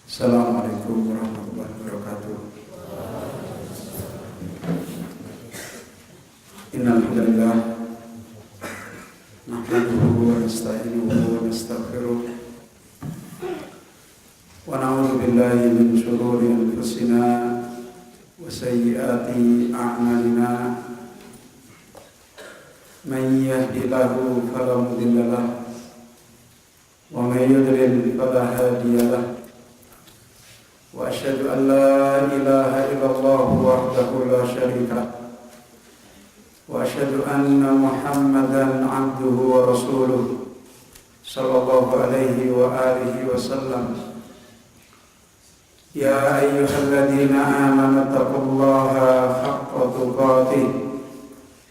Assalamualaikum warahmatullahi wabarakatuh. Innal hamdalillah nahmaduhu wa nasta'inuhu wa nastaghfiruh wa na'udzu billahi min shururi anfusina wa sayyiati a'malina. Man yahdihillahu fala mudilla lahu wa man yudlil fala hadiya lahu. Wa asyhadu an la ilaha illallah wahdahu la syarika lah. Wa asyhadu anna Muhammadan abduhu wa rasuluh sallallahu alaihi wa alihi wa sallam. Ya ayyuhalladzina amanu taqullaha haqqa tuqatih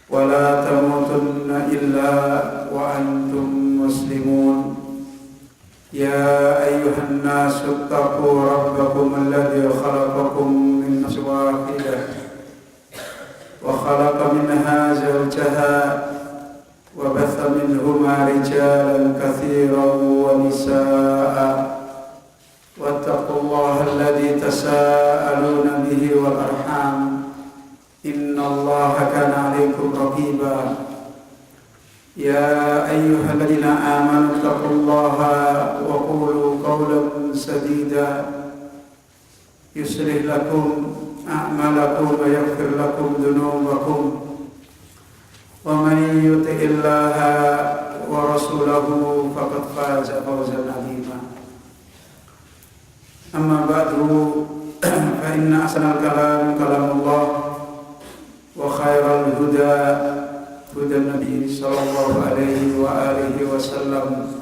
wa la tamutunna illa wa antum muslimun. Ya ayyuhan nasu taqu rabbakum alladhi khalaqakum min nafsin wahidah wa khalaqa minha zawjaha wa batha minhuma rijalan katsiran wa nisaa'a wattaqullaha alladhi tasaaluna bihi wal arham innallaha kana 'alaykum raqiba. Ya ayyuhalladzina amanu taqullaha wa qulu qawlan sadida yuslih lakum a'malakum wa yaghfir lakum dhunubakum wa man yuti'illaha wa rasulahu faqad faza fawzan 'azima. Amma ba'du fa inna ahsanal kalam kalamullah wa khairal huda hudan Nabi sallallahu alaihi wa alihi wasallam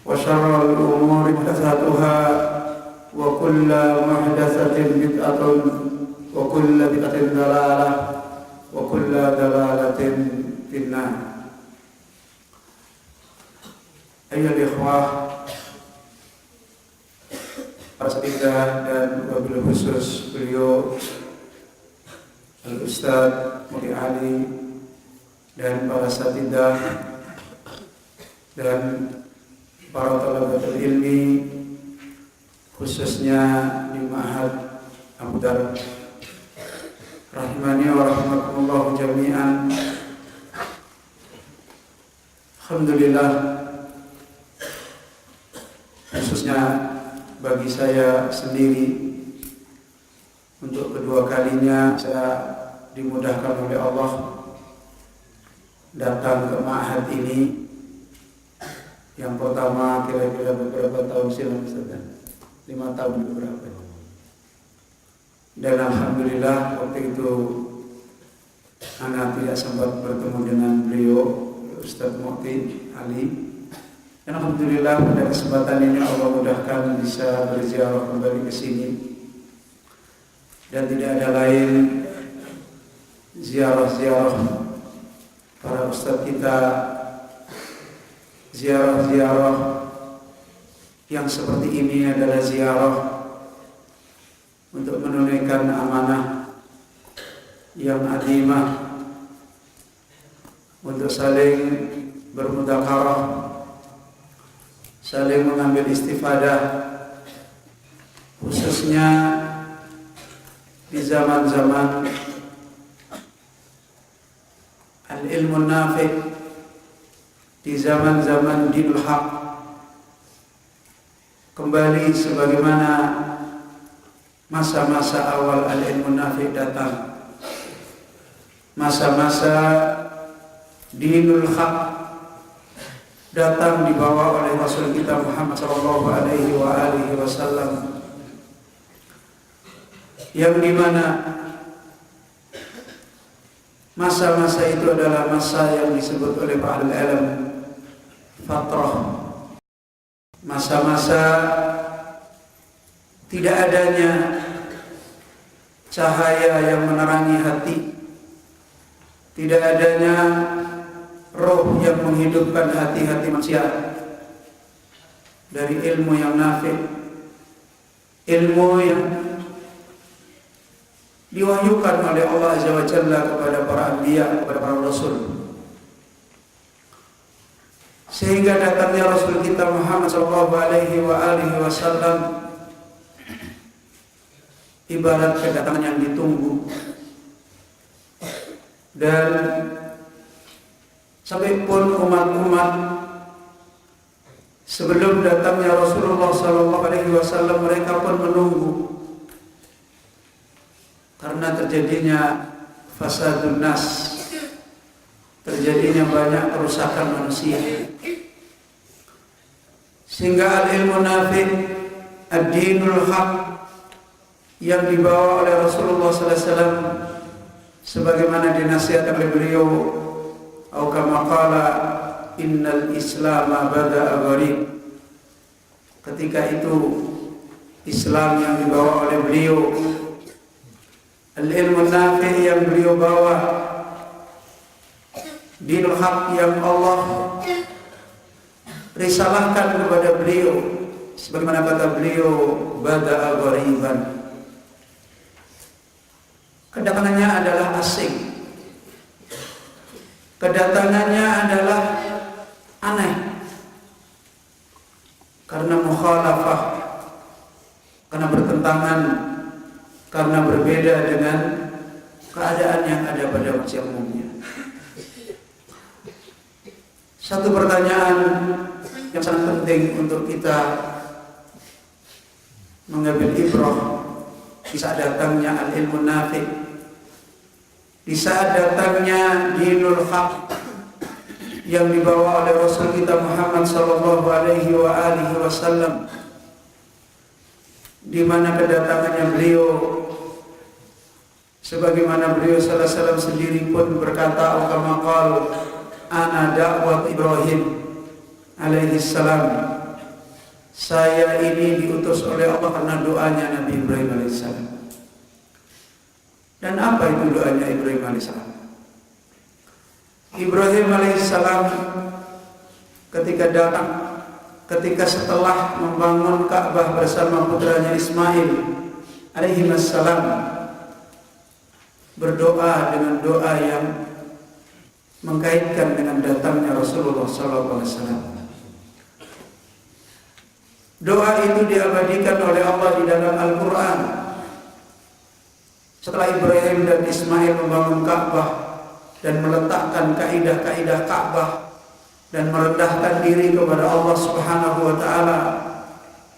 wa syarrul umuri muhdatsatuha wa kullu muhdatsatin bid'atun wa kullu bid'atin dalalah wa kullu dalalatin finnar. Ayyuhal ikhwah, para satidah dan wabil khusus beliau Al-Ustaz Muhammad Ali dan para satidah dan para talabatul ilmi, khususnya di Ma'had Abu Dar rahimani wa rahimakumullah jami'an. Alhamdulillah, khususnya bagi saya sendiri, untuk kedua kalinya saya dimudahkan oleh Allah datang ke ma'had ini. Yang pertama kira-kira beberapa tahun silam, 5 tahun beberapa. Dan alhamdulillah waktu itu anak tidak sempat bertemu dengan beliau Ustaz Muhammad Ali. Dan alhamdulillah pada kesempatan ini Allah mudahkan bisa berziarah kembali ke sini. Dan tidak ada lain ziarah-ziarah para ustaz kita, ziarah-ziarah yang seperti ini adalah ziarah untuk menunaikan amanah yang azimah, untuk saling bermudzakarah, saling mengambil istifadah, khususnya di zaman-zaman al-ilmu nafi', di zaman-zaman dinul haq, kembali sebagaimana masa-masa awal al-ilmu nafi' datang, masa-masa dinul haq datang dibawa oleh Rasul kita Muhammad sallallahu alaihi wa alihi wasallam, yang dimana masa-masa itu adalah masa yang disebut oleh para ahli ilmu fatrah, masa-masa tidak adanya cahaya yang menerangi hati, tidak adanya roh yang menghidupkan hati-hati manusia dari ilmu yang nafi', ilmu yang diwahyukan oleh Allah Azza wa Jalla kepada para anbiya, kepada para rasul. sehingga datangnya Rasul kita Muhammad sallallahu alaihi wasallam ibarat kedatangan yang ditunggu. Dan sampai pun umat-umat sebelum datangnya Rasulullah sallallahu alaihi wasallam mereka pun menunggu, karena terjadinya fasadun nas, terjadinya banyak kerusakan manusia, sehingga al-ilmu nafi', ad-dinul haq yang dibawa oleh Rasulullah sallallahu alaihi wasallam sebagaimana dinasihatkan oleh beliau, atau kama qala innal islama bada'a gharib. Ketika itu Islam yang dibawa oleh beliau, al-ilmu nafi' yang beliau bawa, dinul haq yang Allah risalahkan kepada beliau, sebagaimana kata beliau, bada'a ghariban. Kedatangannya adalah asing, kedatangannya adalah aneh, karena mukhalafah, karena bertentangan, karena berbeda dengan keadaan yang ada pada manusia umumnya. Satu pertanyaan yang sangat penting untuk kita mengambil ibrah di saat datangnya al-ilmu nafi', di saat datangnya dinul haq yang dibawa oleh Rasul kita Muhammad sallallahu alaihi wasallam, di mana kedatangannya beliau sebagaimana beliau sallallahu alaihi wasallam sendiri pun berkata, kama qala ana da'wat Ibrahim alaihi salam, saya ini diutus oleh Allah karena doanya Nabi Ibrahim alaihi salam. Dan apa itu doanya Ibrahim alaihissalam? Ibrahim alaihissalam ketika setelah membangun Ka'bah bersama putranya Ismail alaihissalam, berdoa dengan doa yang mengkaitkan dengan datangnya Rasulullah sallallahu alaihi wasallam. Doa itu diabadikan oleh Allah di dalam Al-Quran. Setelah Ibrahim dan Ismail membangun Ka'bah dan meletakkan kaidah-kaidah Ka'bah dan merendahkan diri kepada Allah Subhanahu wa taala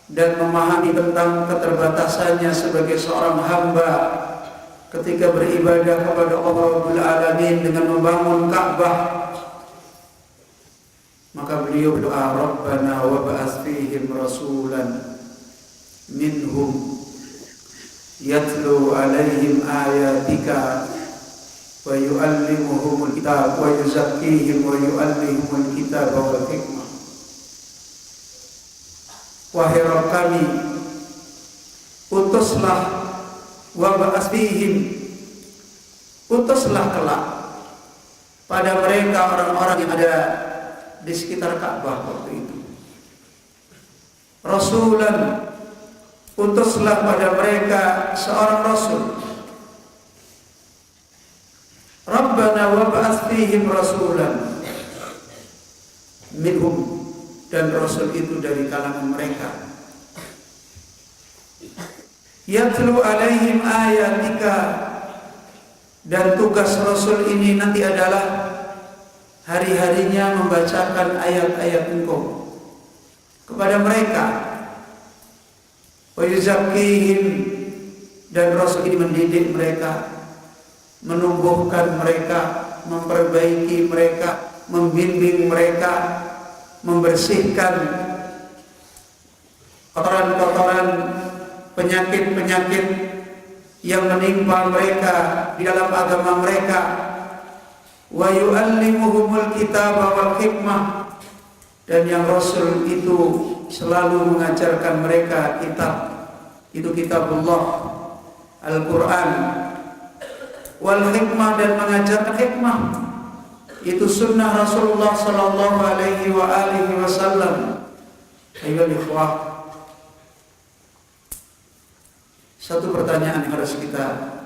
dan memahami tentang keterbatasannya sebagai seorang hamba ketika beribadah kepada Allah Rabbul Alamin dengan membangun Ka'bah, maka beliau berdoa, Rabbana wa ba'ats fihim rasulan minhum yatlu alaihim ayatika wa yu'allimuhumul kitab wa yuzakkihim wa yu'allimuhumul kitab wal hikmah. Wahai Rabb kami, utuslah wa ba'ats fihim, utuslah kelak pada mereka orang-orang yang ada di sekitar Ka'bah waktu itu, rasulan, utuslah pada mereka seorang rasul. Rabbana wa ba'ats fihim rasulan minhum, dan rasul itu dari kalangan mereka, yatlu alaihim ayatika, dan tugas rasul ini nanti adalah hari-harinya membacakan ayat-ayat Engkau kepada mereka. Wa yuzakkihim, dan rasul ini mendidik mereka, menumbuhkan mereka, memperbaiki mereka, membimbing mereka, membersihkan kotoran-kotoran, penyakit-penyakit yang menimpa mereka di dalam agama mereka. Wa yu'allimuhumul kitaba wal hikmah, dan yang rasul itu selalu mengajarkan mereka kitab, itu kitabullah Al-Quran, wal hikmah, dan mengajarkan hikmah, itu sunnah Rasulullah sallallahu alaihi wasallam. Ayo ikhwah, satu pertanyaan yang harus kita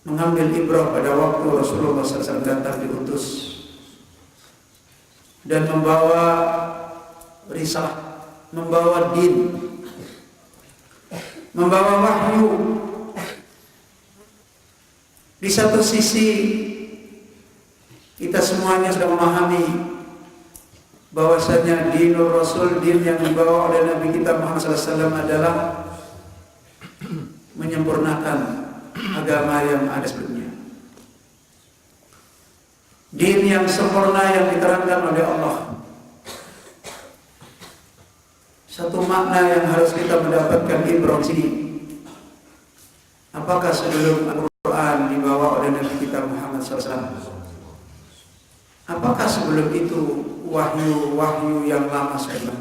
mengambil ibrah pada waktu Rasulullah SAW datang diutus. dan membawa risalah, membawa din, membawa wahyu. Di satu sisi kita semuanya sudah memahami bahwasanya dinul Rasul, din yang dibawa oleh Nabi kita Muhammad SAW adalah menyempurnakan agama yang ada sebelumnya. Din yang sempurna yang diterangkan oleh Allah. Satu makna yang harus kita mendapatkan ibrah sini. Apakah sebelum Al-Quran dibawa oleh Nabi kita Muhammad SAW? Apakah sebelum itu wahyu-wahyu yang lama sudah?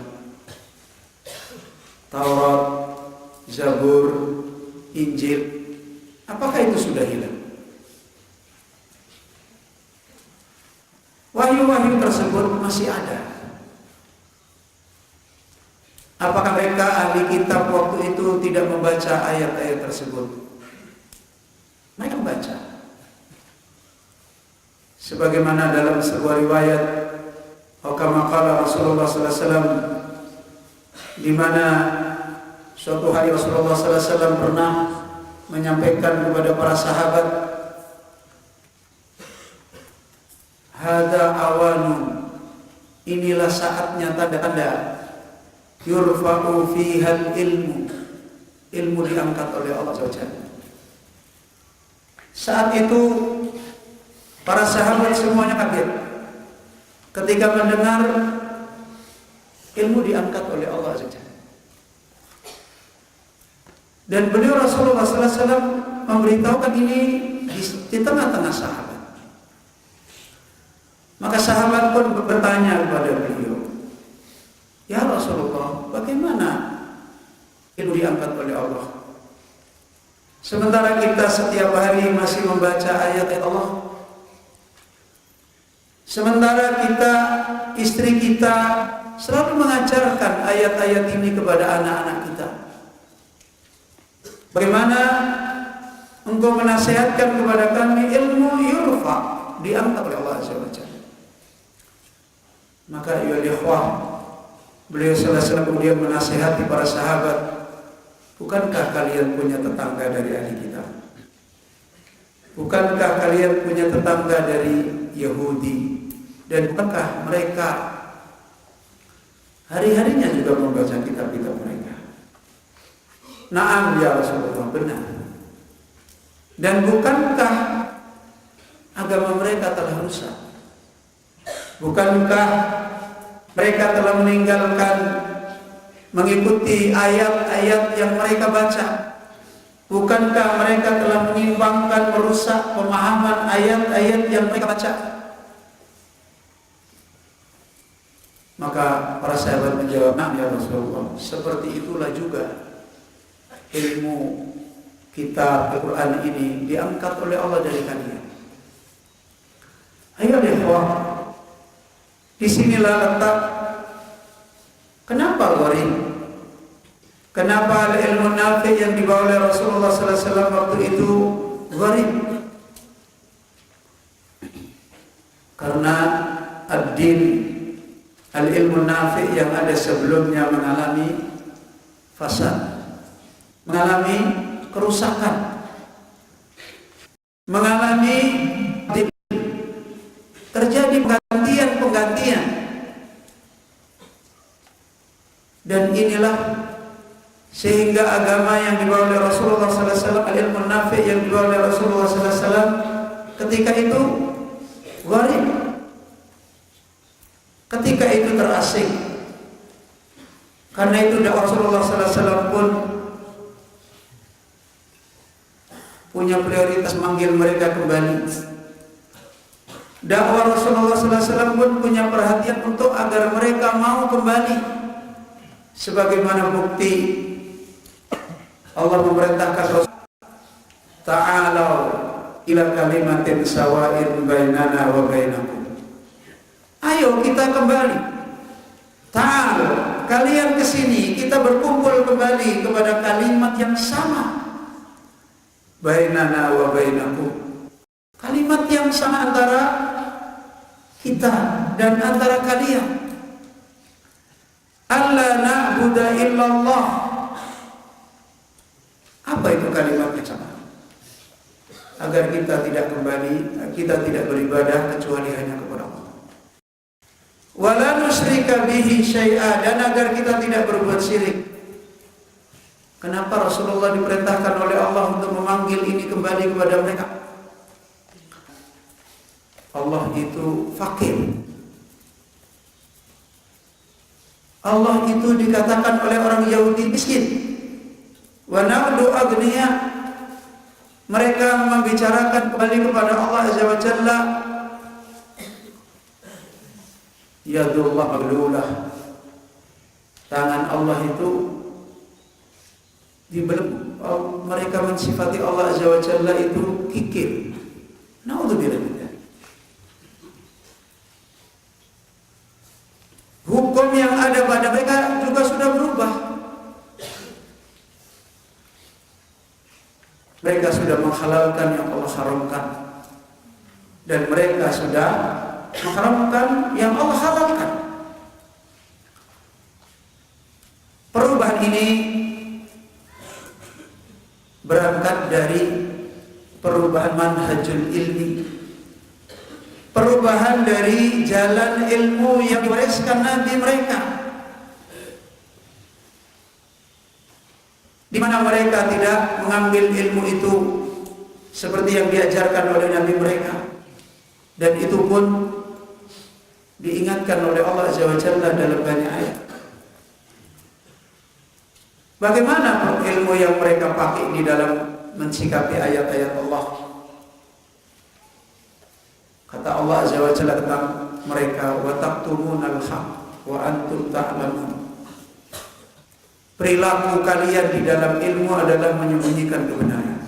Taurat, Zabur, Injil, apakah itu sudah hilang? Wahyu-wahyu tersebut masih ada. Apakah mereka ahli kitab waktu itu tidak membaca ayat-ayat tersebut? Mereka membaca. Sebagaimana dalam sebuah riwayat, kama qala Rasulullah sallallahu alaihi wasallam, di mana suatu hari Rasulullah sallallahu alaihi wasallam pernah menyampaikan kepada para sahabat, hada awanu, inilah saatnya tanda-tanda yurfa'u fihal ilmu, ilmu diangkat oleh Allah SWT. Saat itu para sahabat semuanya kaget ketika mendengar ilmu diangkat oleh Allah SWT. Dan beliau Rasulullah SAW memberitahukan ini di tengah-tengah sahabat. Maka sahabat pun bertanya kepada beliau, ya Rasulullah, bagaimana ilmu diangkat oleh Allah? Sementara kita setiap hari masih membaca ayat-ayat Allah. Sementara kita, istri kita selalu mengajarkan ayat-ayat ini kepada anak-anak kita. Bagaimana engkau menasihatkan kepada kami ilmu yurfa, diangkat oleh Allah SWT? Maka ya ikhwah, beliau selesai kemudian menasihati para sahabat, bukankah kalian punya tetangga dari ahli kitab? Bukankah kalian punya tetangga dari Yahudi? Dan bukankah mereka hari-harinya juga membaca kitab-kitab mereka? Naam ya Rasulullah, benar. Dan bukankah agama mereka telah rusak? Bukankah mereka telah meninggalkan mengikuti ayat-ayat yang mereka baca? Bukankah mereka telah menyimpangkan, merusak pemahaman ayat-ayat yang mereka baca? Maka para sahabat menjawab, "Nah ya Rasulullah, seperti itulah juga ilmu kitab Al-Quran ini diangkat oleh Allah dari kalian." Ayo ikhwah, disinilah letak kenapa gharib, kenapa ilmu nafi yang dibawa oleh Rasulullah sallallahu alaihi wasallam waktu itu gharib. Karena ad-din, al-ilmu nafi yang ada sebelumnya mengalami fasad, mengalami kerusakan, mengalami terjadi penggantian. Dan inilah sehingga agama yang dibawa oleh Rasulullah SAW, ilmu nafi yang dibawa oleh Rasulullah SAW ketika itu gharib, ketika itu terasing. Karena itu Rasulullah SAW pun punya prioritas manggil mereka kembali. Dakwah Rasulullah SAW pun punya perhatian untuk agar mereka mau kembali. Sebagaimana bukti Allah memerintahkan Rasul, ta'alau ila kalimatin sawa'in bainana wa bainakum. Ayo kita kembali. Ta'al, kalian kesini, kita berkumpul kembali kepada kalimat yang sama. Bainana wa bainakum. Kalimat yang sama antara kita dan antara kalian. Alla na'budu illallah. Apa itu kalimatnya jemaah? Agar kita tidak beribadah kecuali hanya kepada Allah. Wala nusyrika bihi syai'a, dan agar kita tidak berbuat syirik. Kenapa Rasulullah diperintahkan oleh Allah untuk memanggil ini kembali kepada mereka? Allah itu fakir. Allah itu dikatakan oleh orang Yahudi miskin. Wa na'budu aghniya. Mereka membicarakan kembali kepada Allah Azza wa Jalla. Yadullah maglulah. Tangan Allah itu dibelenggu. Mereka mensifati Allah Azza wa Jalla itu kikir. Naudzubillah. Hukum yang ada pada mereka juga sudah berubah. Mereka sudah menghalalkan yang Allah haramkan, dan mereka sudah mengharamkan yang Allah halalkan. Perubahan ini berangkat dari perubahan manhajul ilmi, perubahan dari jalan ilmu yang diwariskan Nabi mereka, di mana mereka tidak mengambil ilmu itu seperti yang diajarkan oleh Nabi mereka, dan itu pun diingatkan oleh Allah Azza wa Jalla dalam banyak ayat. Bagaimana ilmu yang mereka pakai di dalam mensikapi ayat-ayat Allah? Kata Allah Azza wa Jalla tentang mereka, wa taqtumunal haqq wa antum ta'lamun. Perilaku kalian di dalam ilmu adalah menyembunyikan kebenaran.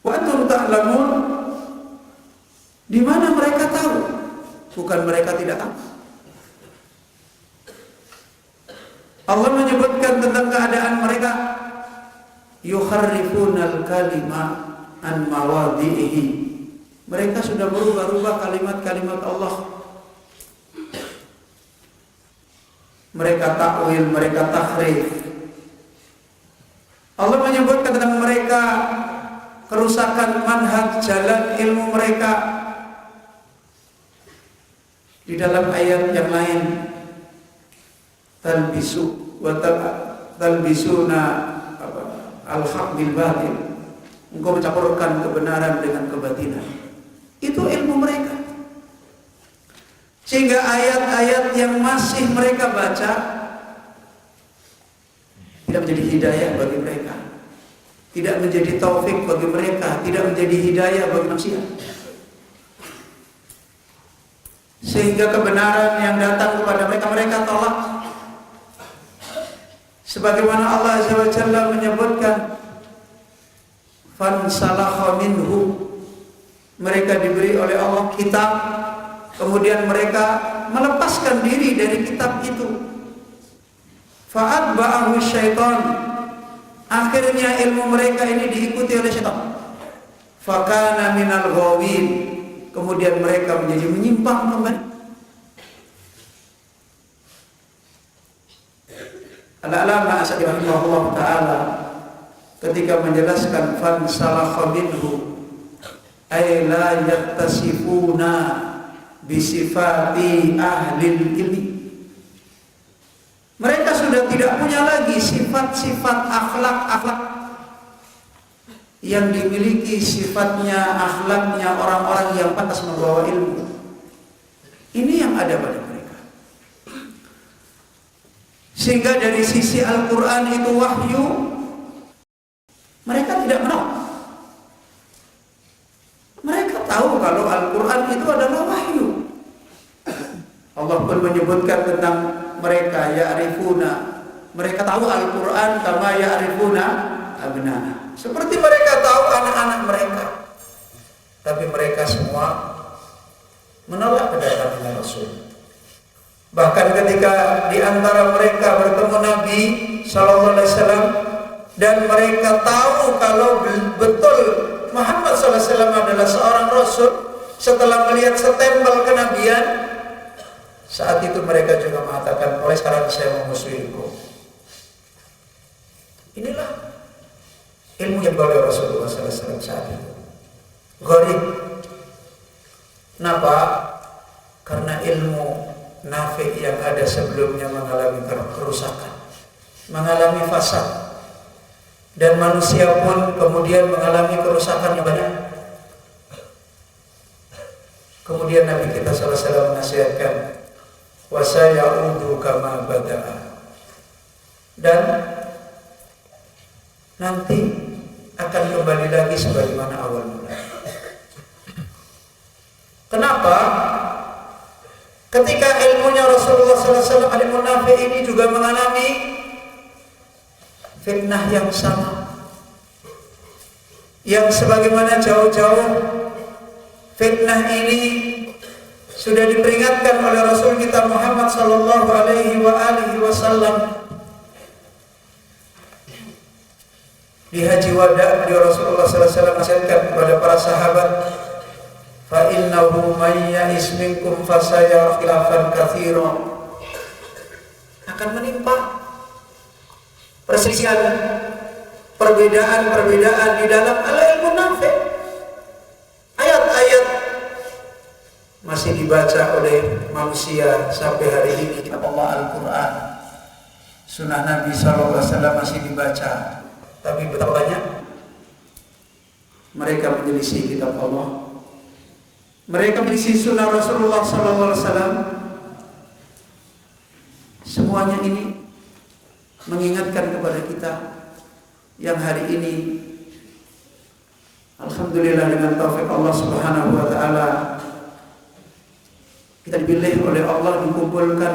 Wa antum ta'lamun, di mana mereka tahu, bukan mereka tidak tahu. Allah menyebutkan tentang keadaan mereka, yukharrifunal kalima an mawadhihi. Mereka sudah berubah-ubah kalimat-kalimat Allah. Mereka takwil, mereka tahrif. Allah menyebutkan tentang mereka kerusakan manhaj jalan ilmu mereka di dalam ayat yang lain. Talbisu wa talbisuna al-haq bil batil. Engkau mencampurkan kebenaran dengan kebatilan. Itu ilmu mereka. Sehingga ayat-ayat yang masih mereka baca tidak menjadi hidayah bagi mereka, tidak menjadi taufik bagi mereka, tidak menjadi hidayah bagi manusia. Sehingga kebenaran yang datang kepada mereka, mereka tolak. Sebagaimana Allah Azza wa Jalla menyebutkan, fansalakha minhu, mereka diberi oleh Allah kitab, kemudian mereka melepaskan diri dari kitab itu. Fa'atba'ahu syaitan, akhirnya ilmu mereka ini diikuti oleh syaitan. Fakana minal ghawin, kemudian mereka menjadi menyimpang kembali. Al-Alama As-Sa'di rahimahullah ta'ala ketika menjelaskan fansalakha minhu ay la yattasifuna bisifati ahlil ilmi, mereka sudah tidak punya lagi sifat-sifat akhlak-akhlak yang dimiliki sifatnya, akhlaknya orang-orang yang pantas membawa ilmu. Ini yang ada pada mereka. Sehingga dari sisi Al-Quran itu wahyu, mereka tidak menolak. Mereka tahu kalau Al-Quran itu adalah wahyu. Allah pun menyebutkan tentang mereka, ya'rifuna, mereka tahu Al-Quran kama ya'rifuna abna'ah, seperti mereka tahu anak-anak mereka. Tapi mereka semua menolak kedatangan Rasul. Bahkan ketika di antara mereka bertemu Nabi sallallahu alaihi wasallam dan mereka tahu kalau betul Muhammad sallallahu alaihi wasallam adalah seorang rasul, setelah melihat stempel kenabian, Saat itu mereka juga mengatakan, mulai sekarang saya memusuhi engkau. Inilah ilmu yang dibawa oleh Rasulullah SAW saat itu. Gharib. Kenapa? Karena ilmu nafi yang ada sebelumnya mengalami kerusakan, mengalami fasad, dan manusia pun kemudian mengalami kerusakan yang banyak. Kemudian Nabi kita SAW menasihatkan, wa sayaudu kama bada'a, dan nanti akan kembali lagi sebagaimana awal mula. Kenapa? Ketika ilmunya Rasulullah SAW ilmu nafi ini juga mengalami fitnah yang sama, yang sebagaimana jauh-jauh fitnah ini sudah diperingatkan oleh Rasul kita Muhammad sallallahu alaihi wasallam. Di Haji Wada, beliau Rasulullah sallallahu alaihi wasallam nasihatkan kepada para sahabat, fa innahu may ya'is minkum fasayara khilafan katsiran. Akan menimpa perselisihan, perbedaan di dalam ilmu nafi'. Ayat-ayat masih dibaca oleh manusia sampai hari ini, kitab Allah Al-Quran, sunnah Nabi SAW masih dibaca. Tapi betapa banyak mereka menyelisih kitab Allah, mereka menyelisih sunnah Rasulullah SAW. Semuanya ini mengingatkan kepada kita yang hari ini alhamdulillah dengan taufik Allah Subhanahu wa taala kita dipilih oleh Allah, dikumpulkan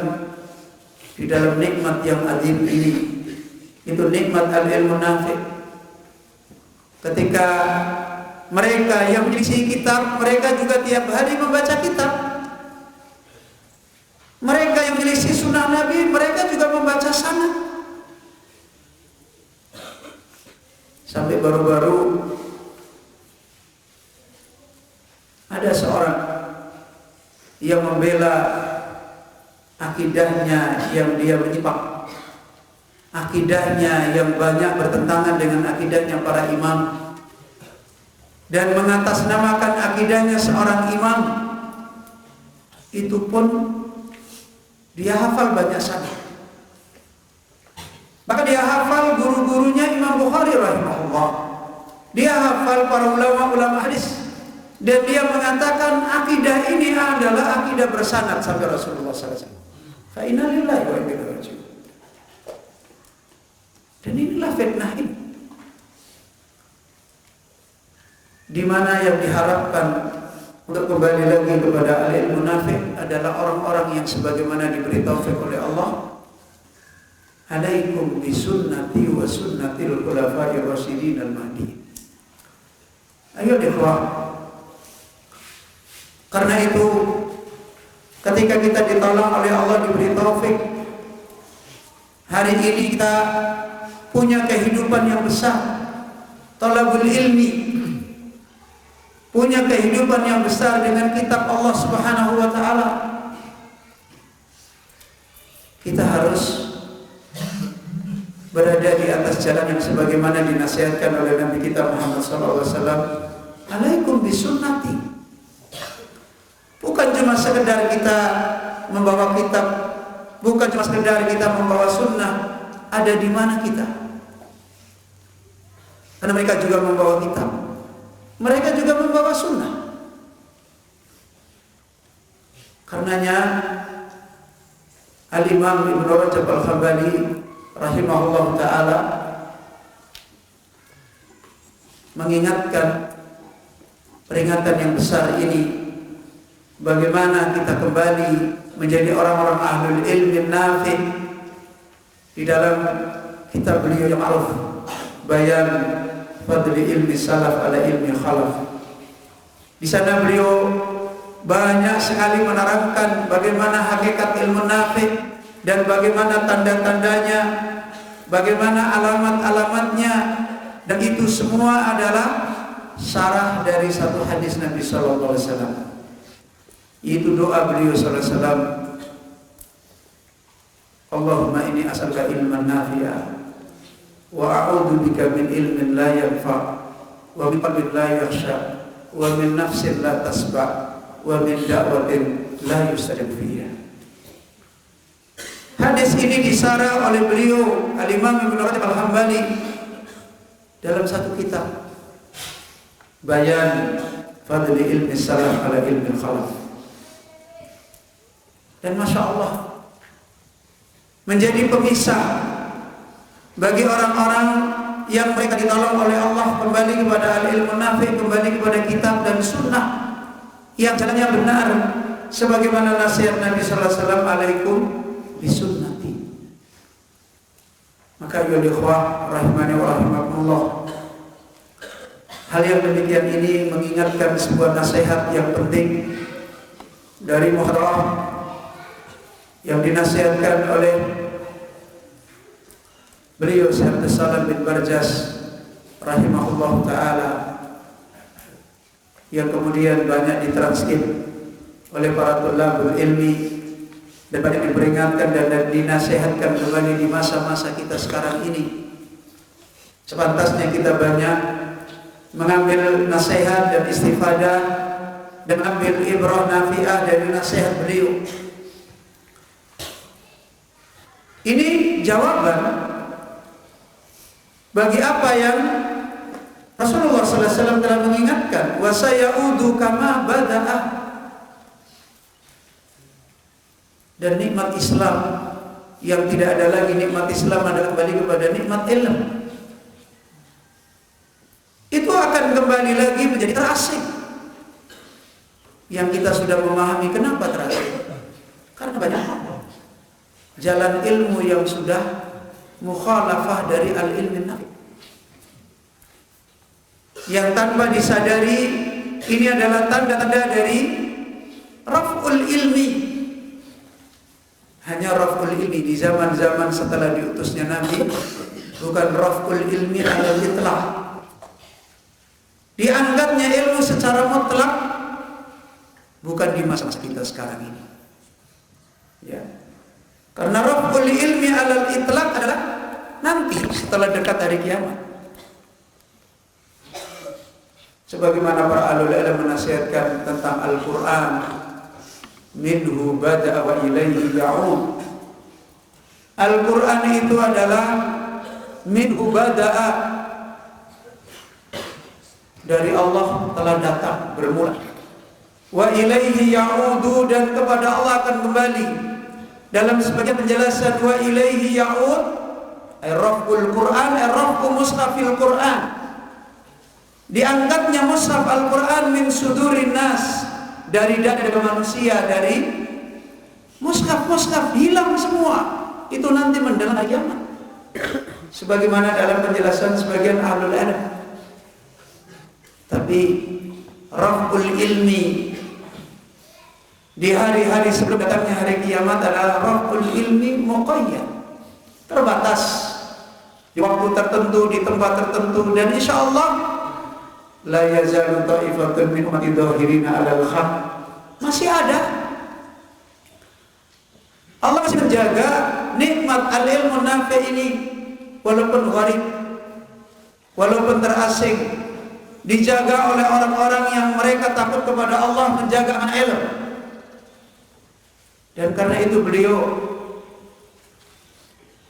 di dalam nikmat yang azim ini. Itu nikmat al-ilmu nafi'. Ketika mereka yang menyelisih kitab, mereka juga tiap hari membaca kitab. Mereka yang menyelisih sunnah Nabi, mereka juga membaca sanad. Sampai baru-baru ada seorang yang membela akidahnya yang dia menyimpang, akidahnya yang banyak bertentangan dengan akidahnya para imam, dan mengatasnamakan akidahnya seorang imam. Itu pun dia hafal banyak sanad, maka dia hafal guru-gurunya Imam Bukhari rahimahullah, dia hafal para ulama-ulama hadis. Dan dia mengatakan akidah ini adalah akidah bersanad sampai Rasulullah SAW. Fa inna lillahi wa inna ilaihi raji'un. Dan inilah fitnah ini, di mana yang diharapkan untuk kembali lagi kepada al-ilmu nafi' adalah orang-orang yang sebagaimana diberi taufik oleh Allah. Alaikum bisunnati wa sunnatil khulafa'ir rasyidin al-mahdi. Ayo ikhwah. Karena itu ketika kita ditolong oleh Allah, diberi taufik, hari ini kita punya kehidupan yang besar, talabul ilmi, punya kehidupan yang besar dengan kitab Allah Subhanahu wa taala. Kita harus berada di atas jalan yang sebagaimana dinasihatkan oleh Nabi kita Muhammad SAW. Alaikum bisunnati. Bukan cuma sekedar kita membawa kitab, bukan cuma sekedar kita membawa sunnah. Ada di mana kita? Karena mereka juga membawa kitab, mereka juga membawa sunnah. Karenanya Al-Imam Ibnu Rajab Al-Hambali rahimahullah ta'ala mengingatkan peringatan yang besar ini, bagaimana kita kembali menjadi orang-orang ahlul ilmi nafi'. Di dalam kitab beliau yang ma'ruf, Bayan Fadli Ilmi Salaf ala Ilmi Khalaf, di sana beliau banyak sekali menerangkan bagaimana hakikat ilmu nafi' dan bagaimana tanda-tandanya, bagaimana alamat-alamatnya, dan itu semua adalah syarah dari satu hadis Nabi SAW, yaitu doa beliau SAW, Allahumma inni as'aluka ilman nafi'a wa a'udzu bika min ilmin la yanfa' wa min qalbin la yakhsha wa min nafsin la tasba' wa min da'watin la yustajab fiha. Hadis ini disarah oleh beliau Al-Imam Ibnu Rajab Al-Hambali dalam satu kitab Bayan Fadli Ilmi Salaf ala Ilmi Khalaf. Dan Masya Allah, menjadi pemisah bagi orang-orang yang mereka ditolong oleh Allah kembali kepada al-ilmu nafi', kembali kepada kitab dan sunnah yang jalannya benar, sebagaimana nasihat Nabi sallallahu alaihi wasallam, alaikum bisunnati. Maka ya ikhwah rahimani wa rahimakumullah, hal yang demikian ini mengingatkan sebuah nasihat yang penting dari muhadharah yang dinasihatkan oleh beliau Syekh Salam bin Barjas rahimahullah ta'ala, yang kemudian banyak ditranskrip oleh para thalabul ilmi dan banyak diperingatkan dan dinasihatkan kembali di masa-masa kita sekarang ini. Sepantasnya kita banyak mengambil nasihat dan istifadah dan ambil ibrah nafi'ah dari nasihat beliau. Ini jawaban bagi apa yang Rasulullah sallallahu alaihi wasallam telah mengingatkan, wa sayaudu kama bada'a. Dan nikmat Islam yang tidak ada lagi, nikmat Islam adalah kembali kepada nikmat ilmu. Itu akan kembali lagi menjadi terasing. Yang kita sudah memahami kenapa terasing? Karena banyak jalan ilmu yang sudah mukhalafah dari al-ilmin nafi', yang tanpa disadari ini adalah tanda-tanda dari raf'ul ilmi. Hanya raf'ul ilmi di zaman-zaman setelah diutusnya Nabi, bukan raf'ul ilmi al-itlaq. Dianggapnya ilmu secara mutlak, bukan di masa-masa kita sekarang ini. Ya. Karena raf'ul ilmi alal itlaq adalah nanti setelah dekat hari kiamat. Sebagaimana para ahlul ilm menasihatkan tentang Al-Quran, minhu bada'a wa ilaihi ya'ud. Al-Quran itu adalah minhu bada'a, dari Allah telah datang, bermula. Wa ilaihi ya'udu, dan kepada Allah akan kembali. Dalam sebagian penjelasan wa ilaihi ya'ud ar-raf'ul Quran, ar-raf'u mushafil Quran, diangkatnya mushaf Al-Quran min sudurin nas, dari dada manusia, dari mushaf hilang semua. Itu nanti mendengar kiamat. Sebagaimana dalam penjelasan sebagian ahlul ilm. Tapi raf'ul ilmi di hari-hari sebelum datangnya hari kiamat adalah raf'ul ilmi muqayyad, terbatas di waktu tertentu, di tempat tertentu, dan insyaallah la yazalu ta'ifatun min ummati dhahirina 'alal haq. Masih ada. Allah masih menjaga nikmat al-ilmu nafi' ini, walaupun gharib, walaupun terasing, dijaga oleh orang-orang yang mereka takut kepada Allah, menjaga anak ilmu. Dan karena itu beliau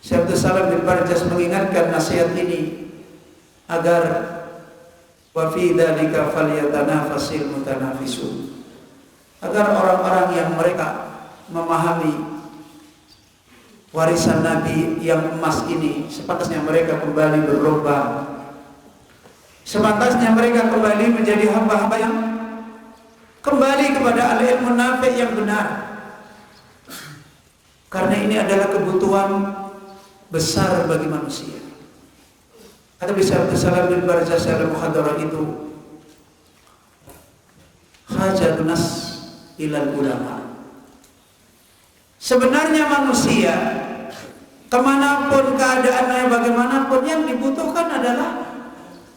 Syekh Salam bin Barjas mengingatkan nasihat ini agar wa fi dzalika falyatanafasil mutanafisun, agar orang-orang yang mereka memahami warisan Nabi yang emas ini, sepantasnya mereka kembali berlomba, sepantasnya mereka kembali menjadi hamba-hamba yang kembali kepada al-ilmu nafi' yang benar. Karena ini adalah kebutuhan besar bagi manusia. Kata Syekh Salam bin Barjas dalam muhadharah itu, hajatun nas ilal ulama. Sebenarnya manusia kemanapun keadaannya, bagaimanapun, yang dibutuhkan adalah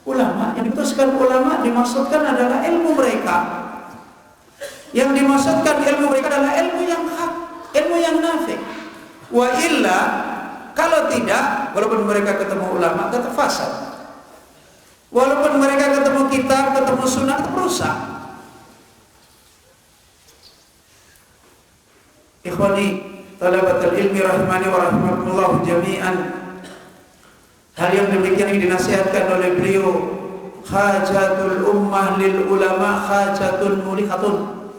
ulama. Yang dibutuhkan ulama dimaksudkan adalah ilmu mereka. Yang dimaksudkan ilmu mereka adalah ilmu yang hak, ilmu yang nafi'. Wa illa, kalau tidak, walaupun mereka ketemu ulama tetap fasad. Walaupun mereka ketemu kitab, ketemu sunnah, tetap rusak. Ikhwani talabatul ilmi rahimani wa rahimakumullah jami'an. Hal yang demikian ini dinasihatkan oleh beliau, hajatul ummah lil ulama hajatun mulihatun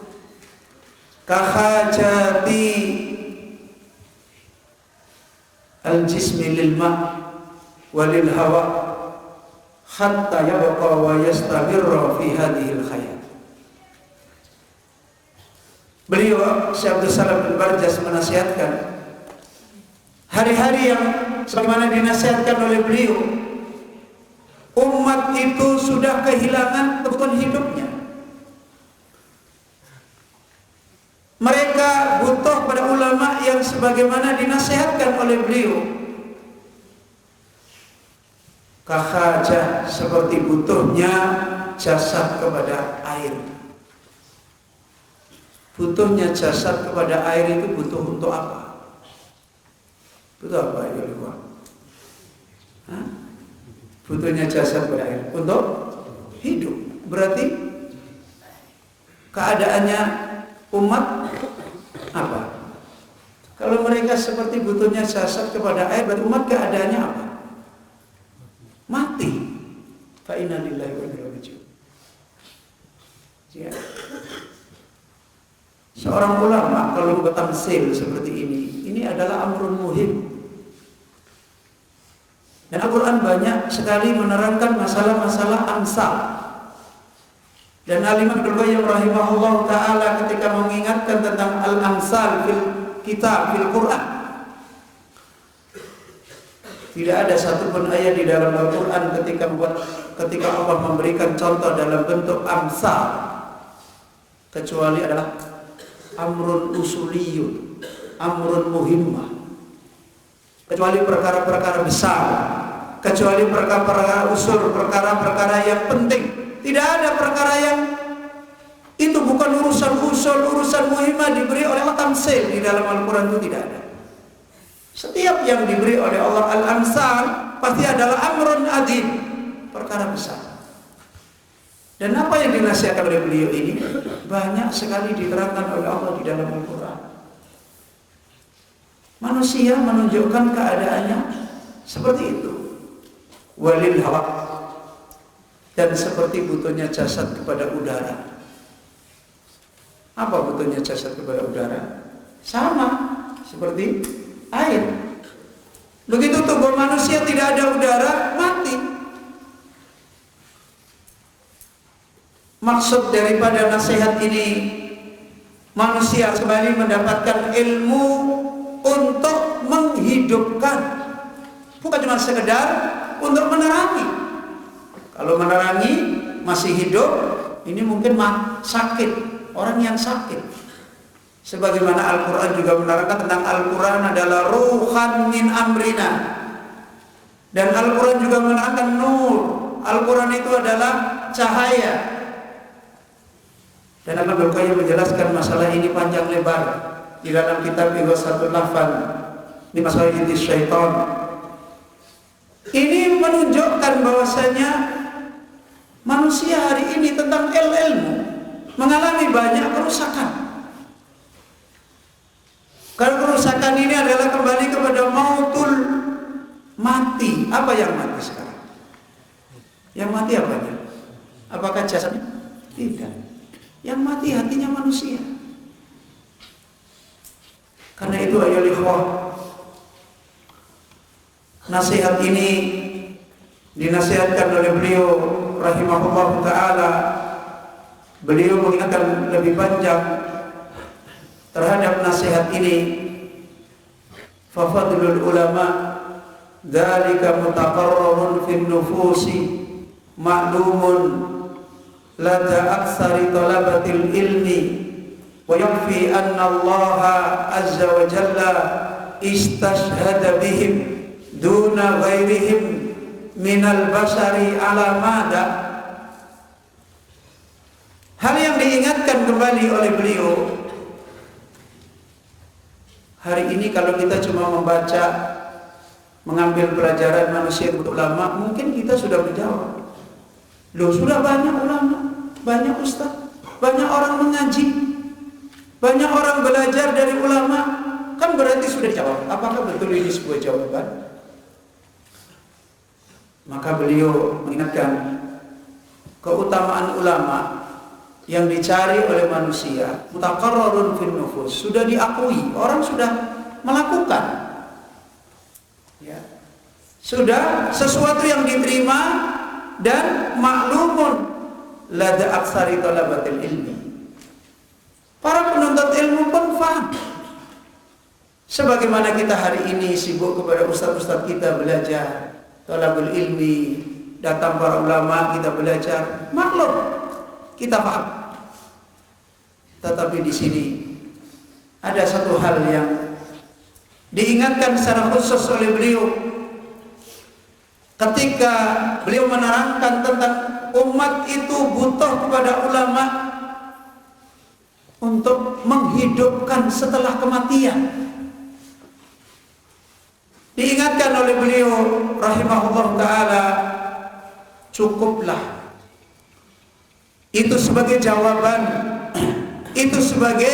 ka hajati al jismi lil ma' walil hawa hatta yabqa wa yastamirra fi hadhihi al hayat. Beliau Syekh Abdul Salam bin Barjas menasihatkan hari-hari yang sebagaimana dinasihatkan oleh beliau, umat itu sudah kehilangan kebutuhan hidupnya. Mereka butuh pada ulama yang sebagaimana dinasihatkan oleh beliau. Kahajah, seperti butuhnya jasad kepada air. Butuhnya jasad kepada air itu butuh untuk apa? Butuh apa ya lupa? Butuhnya jasad kepada air untuk hidup. Berarti keadaannya umat apa? Kalau mereka seperti butuhnya jasad kepada air, berarti umat keadaannya apa? Mati. Fa inna lillahi wa inna ilaihi raji'un. Ya. Seorang ulama kalau bertamsil seperti ini adalah amrun muhim. Dan Al-Quran banyak sekali menerangkan masalah-masalah amsal. Dan Al-Imam Ibnu Qayyim rahimahullah ta'ala ketika mengingatkan tentang al-amsal fil kitab, fil Quran, tidak ada satupun ayat di dalam Al-Quran ketika Allah memberikan contoh dalam bentuk amsal kecuali adalah amrun usuliyun, amrun muhimmah, kecuali perkara-perkara besar, kecuali perkara-perkara usul, perkara-perkara yang penting. Tidak ada perkara yang itu bukan urusan usul, urusan muhimmah diberi oleh Allah tamsil di dalam Al-Quran, itu tidak ada. Setiap yang diberi oleh Allah al-amsal pasti adalah amrun adim, perkara besar. Dan apa yang dinasihatkan oleh beliau ini banyak sekali diterangkan oleh Allah di dalam Al-Quran. Manusia menunjukkan keadaannya seperti itu. Walil hawa, dan seperti butuhnya jasad kepada udara. Apa butuhnya jasad kepada udara? Sama seperti air. Begitu tubuh manusia tidak ada udara, mati. Maksud daripada nasihat ini, manusia kembali mendapatkan ilmu untuk menghidupkan, bukan cuma sekedar untuk menerangi. Kalau menerangi masih hidup, ini mungkin sakit, orang yang sakit. Sebagaimana Al-Quran juga menerangkan tentang Al-Quran adalah ruhan min amrina. Dan Al-Quran juga menerangkan nur. Al-Quran itu adalah cahaya. Dan Al-Imam Ibnu Qayyim menjelaskan masalah ini panjang lebar di dalam kitab Ighasatul Lahfan min Masayyidis Syaitan. Ini menunjukkan bahwasanya manusia hari ini tentang ilmu mengalami banyak kerusakan. Kalau kerusakan ini adalah kembali kepada mautul, mati. Apa yang mati sekarang? Yang mati apanya? Apakah jasadnya? Tidak. Yang mati hatinya manusia. Karena itu ayo ikhwah, nasihat ini dinasihatkan oleh beliau rahimahullah ta'ala. Beliau mengingatkan lebih panjang terhadap nasihat ini. Fafadlul ulama dzalika mutaqarrarun fin nufusi ma'lumun lada aksari talabatil ilmi wa yakfi anna Allah azza wa jalla istashhada bihim duna ghairihim minal basari ala mada. Hal yang diingatkan kembali oleh beliau, Hari ini kalau kita cuma membaca, mengambil pelajaran manusia untuk ulama, mungkin kita sudah menjawab. Loh, sudah banyak ulama, banyak ustaz, banyak orang mengaji, banyak orang belajar dari ulama, kan berarti sudah dijawab. Apakah betul ini sebuah jawaban? Maka beliau mengingatkan keutamaan ulama yang dicari oleh manusia, mutaqarrarun fil nufus, sudah diakui, orang sudah melakukan, ya, sudah sesuatu yang diterima dan maklumun lada aksari talabatil ilmi. Para penuntut ilmu pun faham. Sebagaimana kita hari ini sibuk kepada ustaz-ustaz kita belajar talabul ilmi, datang para ulama kita belajar, maklum, kita paham. Tetapi di sini ada satu hal yang diingatkan secara khusus oleh beliau ketika beliau menerangkan tentang umat itu butuh kepada ulama untuk menghidupkan setelah kematian. Diingatkan oleh beliau rahimahullah ta'ala, cukuplah itu sebagai jawaban, itu sebagai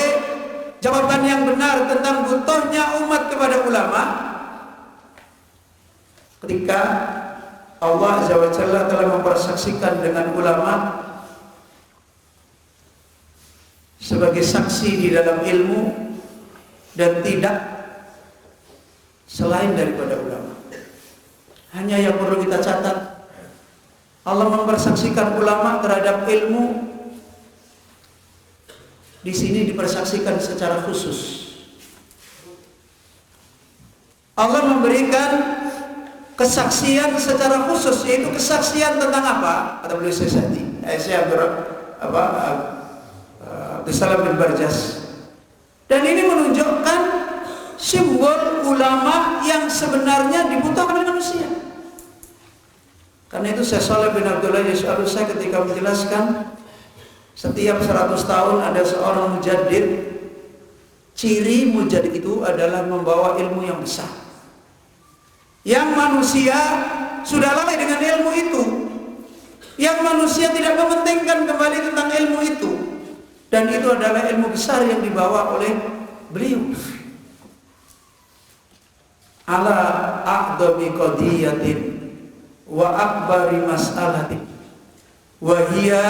jawaban yang benar tentang butuhnya umat kepada ulama ketika Allah Azza wa Jalla telah mempersaksikan dengan ulama sebagai saksi di dalam ilmu dan tidak selain daripada ulama. Hanya yang perlu kita catat, Allah mempersaksikan ulama terhadap ilmu. Di sini dipersaksikan secara khusus. Allah memberikan kesaksian secara khusus, yaitu kesaksian tentang apa? Kata beliau Syekh Abdul Salam bin Barjas. Dan ini menunjukkan simbol ulama yang sebenarnya dibutuhkan oleh manusia. Karena itu Syekh Shalih bin Abdullah Al-Utsaimin ketika menjelaskan setiap 100 tahun ada seorang mujaddid. Ciri mujaddid itu adalah membawa ilmu yang besar, yang manusia sudah lalai dengan ilmu itu, yang manusia tidak mementingkan kembali tentang ilmu itu. Dan itu adalah ilmu besar yang dibawa oleh beliau. Ala aqdami qadiyatin wa akbari mas'alatin wa hiya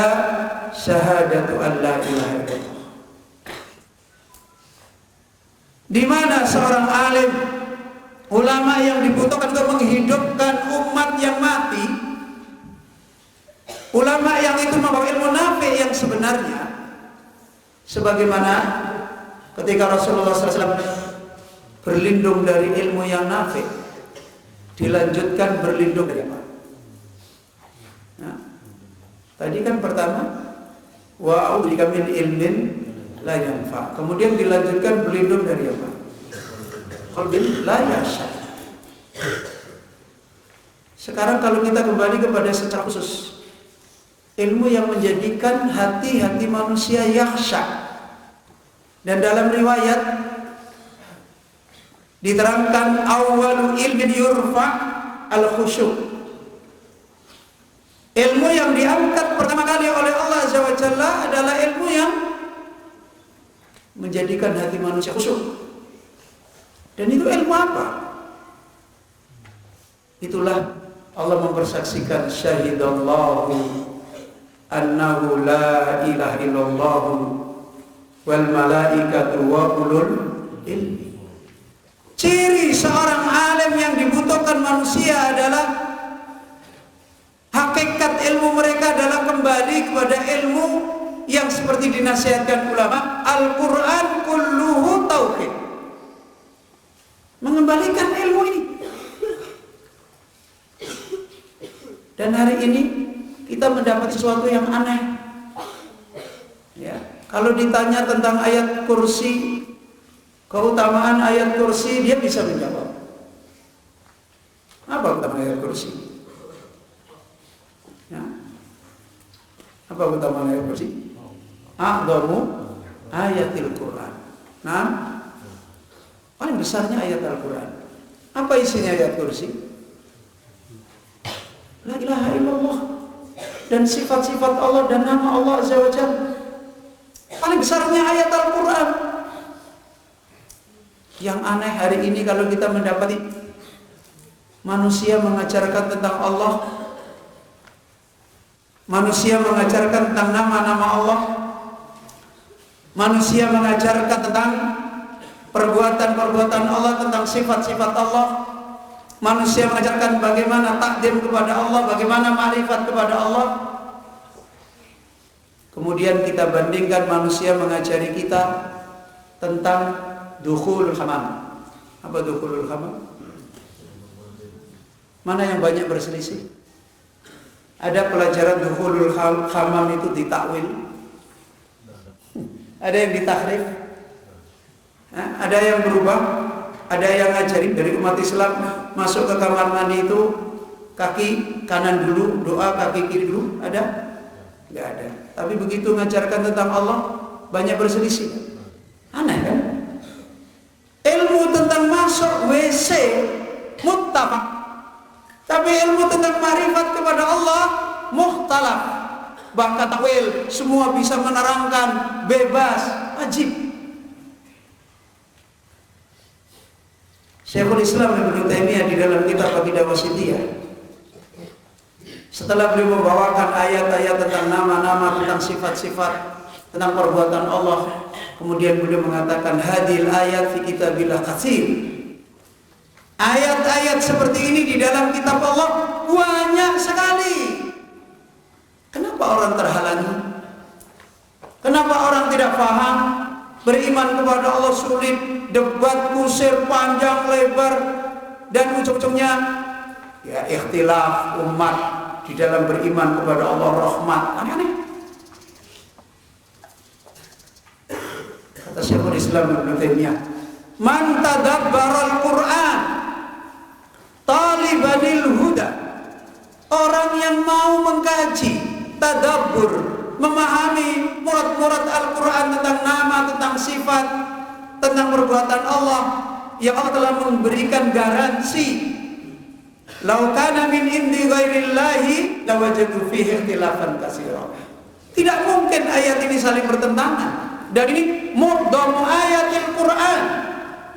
syahadatu an la ilaha illallah. Di mana seorang alim, ulama yang dibutuhkan untuk menghidupkan umat yang mati, ulama yang itu membawa ilmu nafi yang sebenarnya, sebagaimana ketika Rasulullah SAW berlindung dari ilmu yang nafi, dilanjutkan berlindung dari apa? Nah, tadi kan pertama wa a'udzubika min ilmin la yanfa. Kemudian dilanjutkan berlindung dari apa? Qalbin la yasha. Sekarang kalau kita kembali kepada secara khusus, ilmu yang menjadikan hati-hati manusia yakhsha. Dan dalam riwayat diterangkan awwalu ilmin yurfa al-khusyuk. Ilmu yang diangkat pertama kali oleh Allah Azza wa Jalla adalah ilmu yang menjadikan hati manusia khusyuk. Dan itu ilmu apa? Itulah Allah mempersaksikan syahidallahu annahu la ilaha illallah wal malaikatu wa ulul ilmi. Ciri seorang alim yang dibutuhkan manusia adalah hakikat ilmu mereka adalah kembali kepada ilmu yang seperti dinasihatkan ulama, Al-Quran kulluhu tauhid. Mengembalikan ilmu ini. Dan hari ini kita mendapat sesuatu yang aneh. Ya, kalau ditanya tentang ayat kursi, keutamaan ayat kursi, dia bisa menjawab. Apa keutamaan ayat kursi? Ya. Apa keutamaan ayat kursi? A'dhamu ayatil Quran. Nah, Paling besarnya ayat Al-Quran. Apa isinya ayat kursi? La ilaha illallah. Dan sifat-sifat Allah dan nama Allah Azza wa Jalla. Paling besarnya ayat Al-Quran. Yang aneh hari ini kalau kita mendapati manusia mengajarkan tentang Allah, manusia mengajarkan tentang nama-nama Allah, manusia mengajarkan tentang perbuatan-perbuatan Allah, tentang sifat-sifat Allah. Manusia mengajarkan bagaimana takdim kepada Allah, bagaimana ma'rifat kepada Allah. Kemudian kita bandingkan manusia mengajari kita tentang dukhulul hamam. Apa dukhulul hamam? Mana yang banyak berselisih? Ada pelajaran dukhulul hamam itu ditakwil, ada yang ditahrif, ada yang berubah, ada yang ngajarin dari umat Islam masuk ke kamar mandi itu kaki kanan dulu, doa kaki kiri dulu, ada? Nggak ada. Tapi begitu mengajarkan tentang Allah banyak berselisih. Aneh kan? Ilmu tentang masuk WC muttafaq, tapi ilmu tentang ma'rifat kepada Allah mukhtalaf. Bahkan takwil semua bisa menerangkan, bebas, wajib. Syekhul Islam Ibnu Taimiyah di dalam kitab Aqidah Wasithiyah, setelah beliau membawakan ayat-ayat tentang nama-nama, tentang sifat-sifat, tentang perbuatan Allah, kemudian beliau mengatakan hadil ayat fi kitabillah katsir. Ayat-ayat seperti ini di dalam kitab Allah banyak sekali. Kenapa orang terhalangi? Kenapa orang tidak paham? Beriman kepada Allah sulit, debat kusir panjang lebar, dan ujung-ujungnya ya ikhtilaf umat di dalam beriman kepada Allah rahmat. Aneh-aneh. Kata Syekhul Islam Ibnu Taimiyah, man tadabbaral Qur'an talibanil huda, orang yang mau mengkaji, tadabbur, memahami murad-murad Al-Quran tentang nama, tentang sifat, tentang perbuatan Allah, yang Allah telah memberikan garansi, lau kana min indi ghairillahi lawajadu fihi ikhtilafan katsira. Tidak mungkin ayat ini saling bertentangan. Dan ini mu'dhamu ayatil Quran,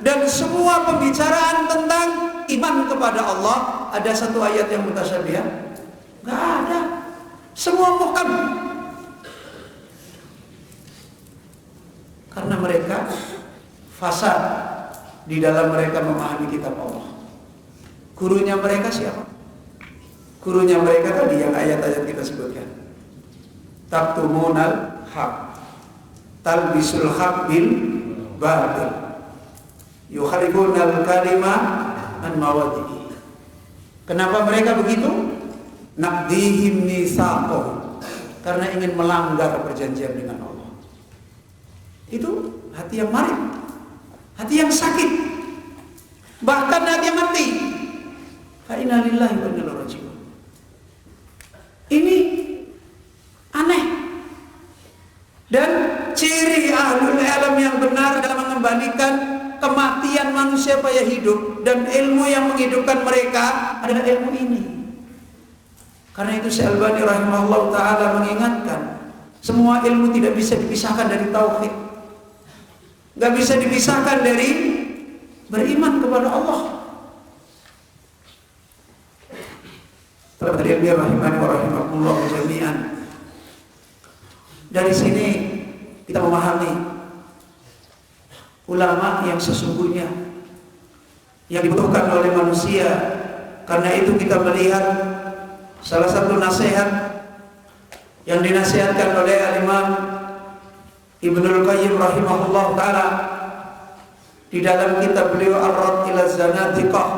dan semua pembicaraan tentang iman kepada Allah, ada satu ayat yang mutasyabih? Enggak ada. Semua muhkam. Karena mereka fasad di dalam mereka memahami kitab Allah. Gurunya mereka siapa? Gurunya mereka tadi yang ayat-ayat kita sebutkan. Taktumunal haq, talbisul haq bil batil, yukharibunal kalima an mawadhihi. Kenapa mereka begitu? Naqdihim mitsaqahum, karena ingin melanggar perjanjian dengan Allah. Itu hati yang marah, hati yang sakit, bahkan hati yang mati. Fa inna lillahi wa inna ilaihi raji'un. Ini aneh. Dan ciri ahlul ilm yang benar dalam mengembalikan kematian manusia supaya hidup, dan ilmu yang menghidupkan mereka adalah ilmu ini. Karena itu Syekh Albani rahimahullah ta'ala mengingatkan, semua ilmu tidak bisa dipisahkan dari tauhid, gak bisa dipisahkan dari beriman kepada Allah. Telah ilmiah rahimani wa rahimakumullah jami'an. Dari sini kita memahami ulama yang sesungguhnya yang dibutuhkan oleh manusia. Karena itu kita melihat salah satu nasihat yang dinasihatkan oleh Al-Imam Ibnul Qayyim rahimahullah ta'ala di dalam kitab beliau Ar-Rad ila Zanadiqah.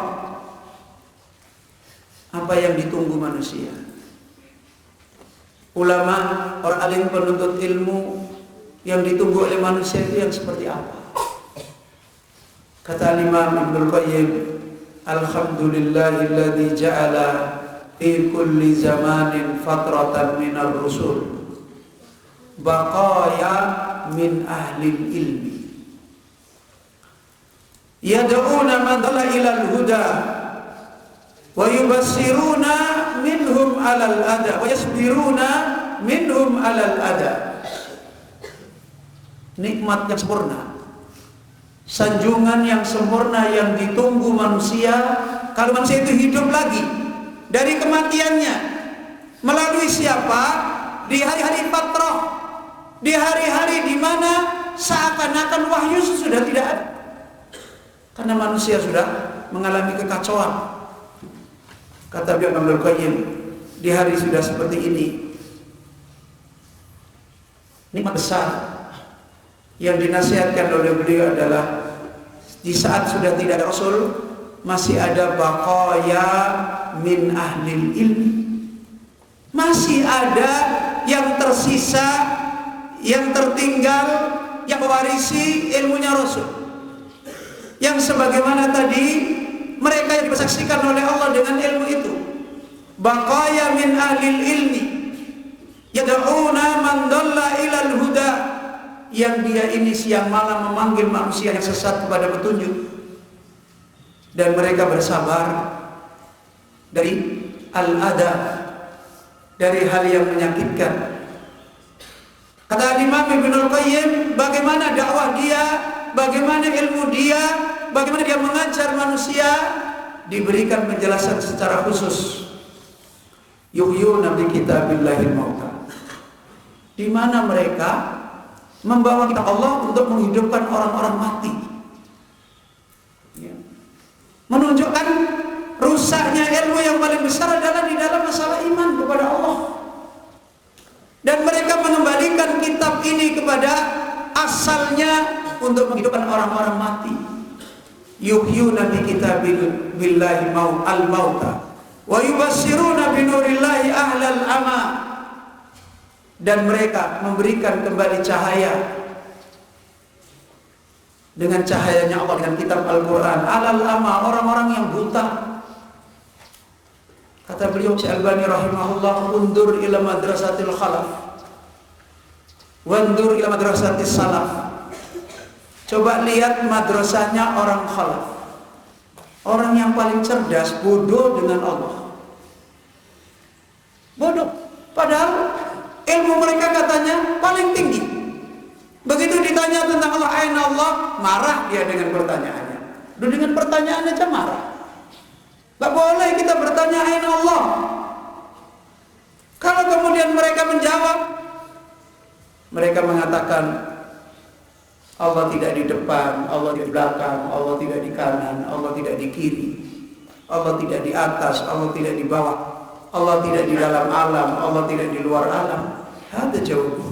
Apa yang ditunggu manusia? Ulama, orang alim penuntut ilmu, yang ditunggu oleh manusia itu yang seperti apa? Kata Imam Ibnul Qayyim, alhamdulillahilladzi ja'ala fi kulli zamanin fatratan minar rusul baqaya min ahlil ilmi. yad'una man dhalla ilal huda wa yubassiruna minhum alal adha wa yasbiruna minhum alal adha. Nikmat yang sempurna, sanjungan yang sempurna yang ditunggu manusia kalau manusia itu hidup lagi dari kematiannya. Melalui siapa? Di hari-hari fatrah, di hari-hari di mana seakan-akan wahyu sudah tidak ada, karena manusia sudah mengalami kekacauan. Kata Ibnu Qayyim, di hari sudah seperti ini, nikmat besar yang dinasihatkan oleh beliau adalah di saat sudah tidak ada Rasul, masih ada baqaya min ahlil ilmi, masih ada yang tersisa, yang tertinggal, yang mewarisi ilmunya Rasul, yang sebagaimana tadi mereka yang disaksikan oleh Allah dengan ilmu itu. Baqaya min ahlil ilmi yad'una man dhalla ilal huda, yang dia ini siang malam memanggil manusia yang sesat kepada petunjuk, dan mereka bersabar dari al-adha, dari hal yang menyakitkan. Kata Imam Ibnu Qayyim, bagaimana dakwah dia, bagaimana ilmu dia, bagaimana dia mengajar manusia, diberikan penjelasan secara khusus. Yuhyuna bi kitabillahil mauta, di mana mereka membawa kitab Allah untuk menghidupkan orang-orang mati, menunjukkan rusaknya ilmu yang paling besar adalah di dalam masalah iman kepada Allah. Dan mereka mengembalikan kitab ini kepada asalnya untuk menghidupkan orang-orang mati. Yuhyuna bi kitabillahi al-mauta wa yubassiruna bi nurillahi ahlal ama, dan mereka memberikan kembali cahaya dengan cahayanya Allah, dengan kitab Al-Quran, alal ama, orang-orang yang buta. Kata beliau Syekh Albani rahimahullah, undur ila madrasatil khalaf wandur ila madrasatis salaf. Coba lihat madrasahnya orang khalaf, orang yang paling cerdas, bodoh dengan Allah, bodoh, padahal ilmu mereka katanya paling tinggi. Begitu ditanya tentang Allah, aina Allah, marah dia dengan pertanyaannya. Dengan pertanyaan aja marah. Gak boleh kita bertanya aina Allah. Kalau kemudian mereka menjawab, mereka mengatakan Allah tidak di depan, Allah di belakang, Allah tidak di kanan, Allah tidak di kiri, Allah tidak di atas, Allah tidak di bawah, Allah tidak di dalam alam, Allah tidak di luar alam. Ada jawaban.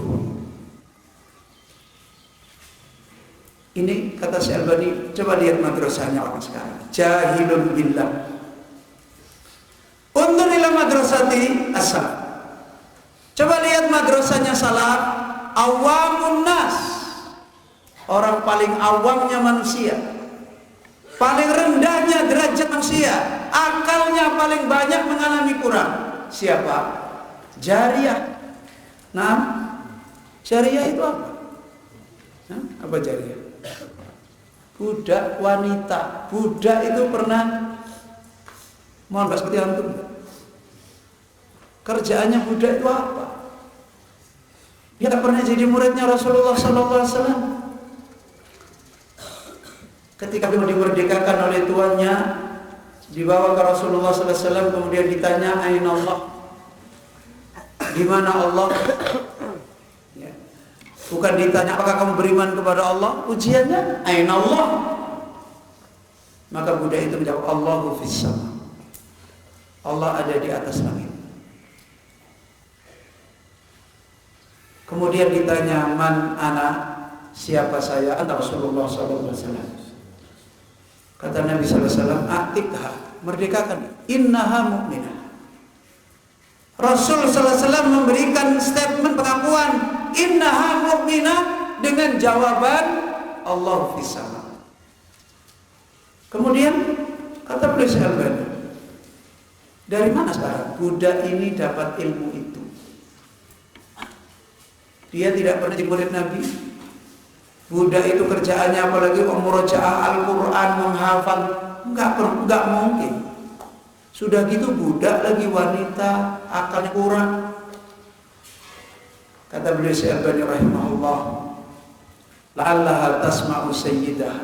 Ini kata Syekh Albani, coba lihat madrasahnya orang sekarang. Jahilun billah. Undur ila madrasati as-salaf. Coba lihat madrasahnya salaf, awamun nas. Orang paling awamnya manusia, paling rendahnya derajat manusia, akalnya paling banyak mengalami kurang. Siapa? Jariyah. Nah, jariyah itu apa? Apa jariyah? Budak wanita. Budak itu pernah, mohon gak seperti antum, kerjaannya budak itu apa? Dia tak pernah jadi muridnya Rasulullah SAW. Ketika beliau dimerdekakan oleh tuannya, dibawa ke Rasulullah SAW, kemudian ditanya, aina Allah, di mana Allah? Ya. Bukan ditanya apakah kamu beriman kepada Allah, ujiannya aina Allah. Maka budak itu menjawab, Allahu fis sama, Allah ada di atas langit. Kemudian ditanya, man ana, siapa saya? Anta Rasulullah SAW. Kata Nabi SAW, atikha, merdekakan, innaha mu'minah. Rasul SAW memberikan statement pengakuan innaha mu'minah dengan jawaban Allah fis sama. Kemudian kata beliau Syekh Albani, dari mana sekarang budak ini dapat ilmu itu? Dia tidak pernah jadi murid Nabi, Budak itu kerjaannya apalagi murojaah Al-Quran, menghafal, enggak mungkin. Sudah gitu budak lagi wanita, akalnya kurang. Kata beliau Syekh Albani rahimahullah, la'allaha tasma'u sayyidah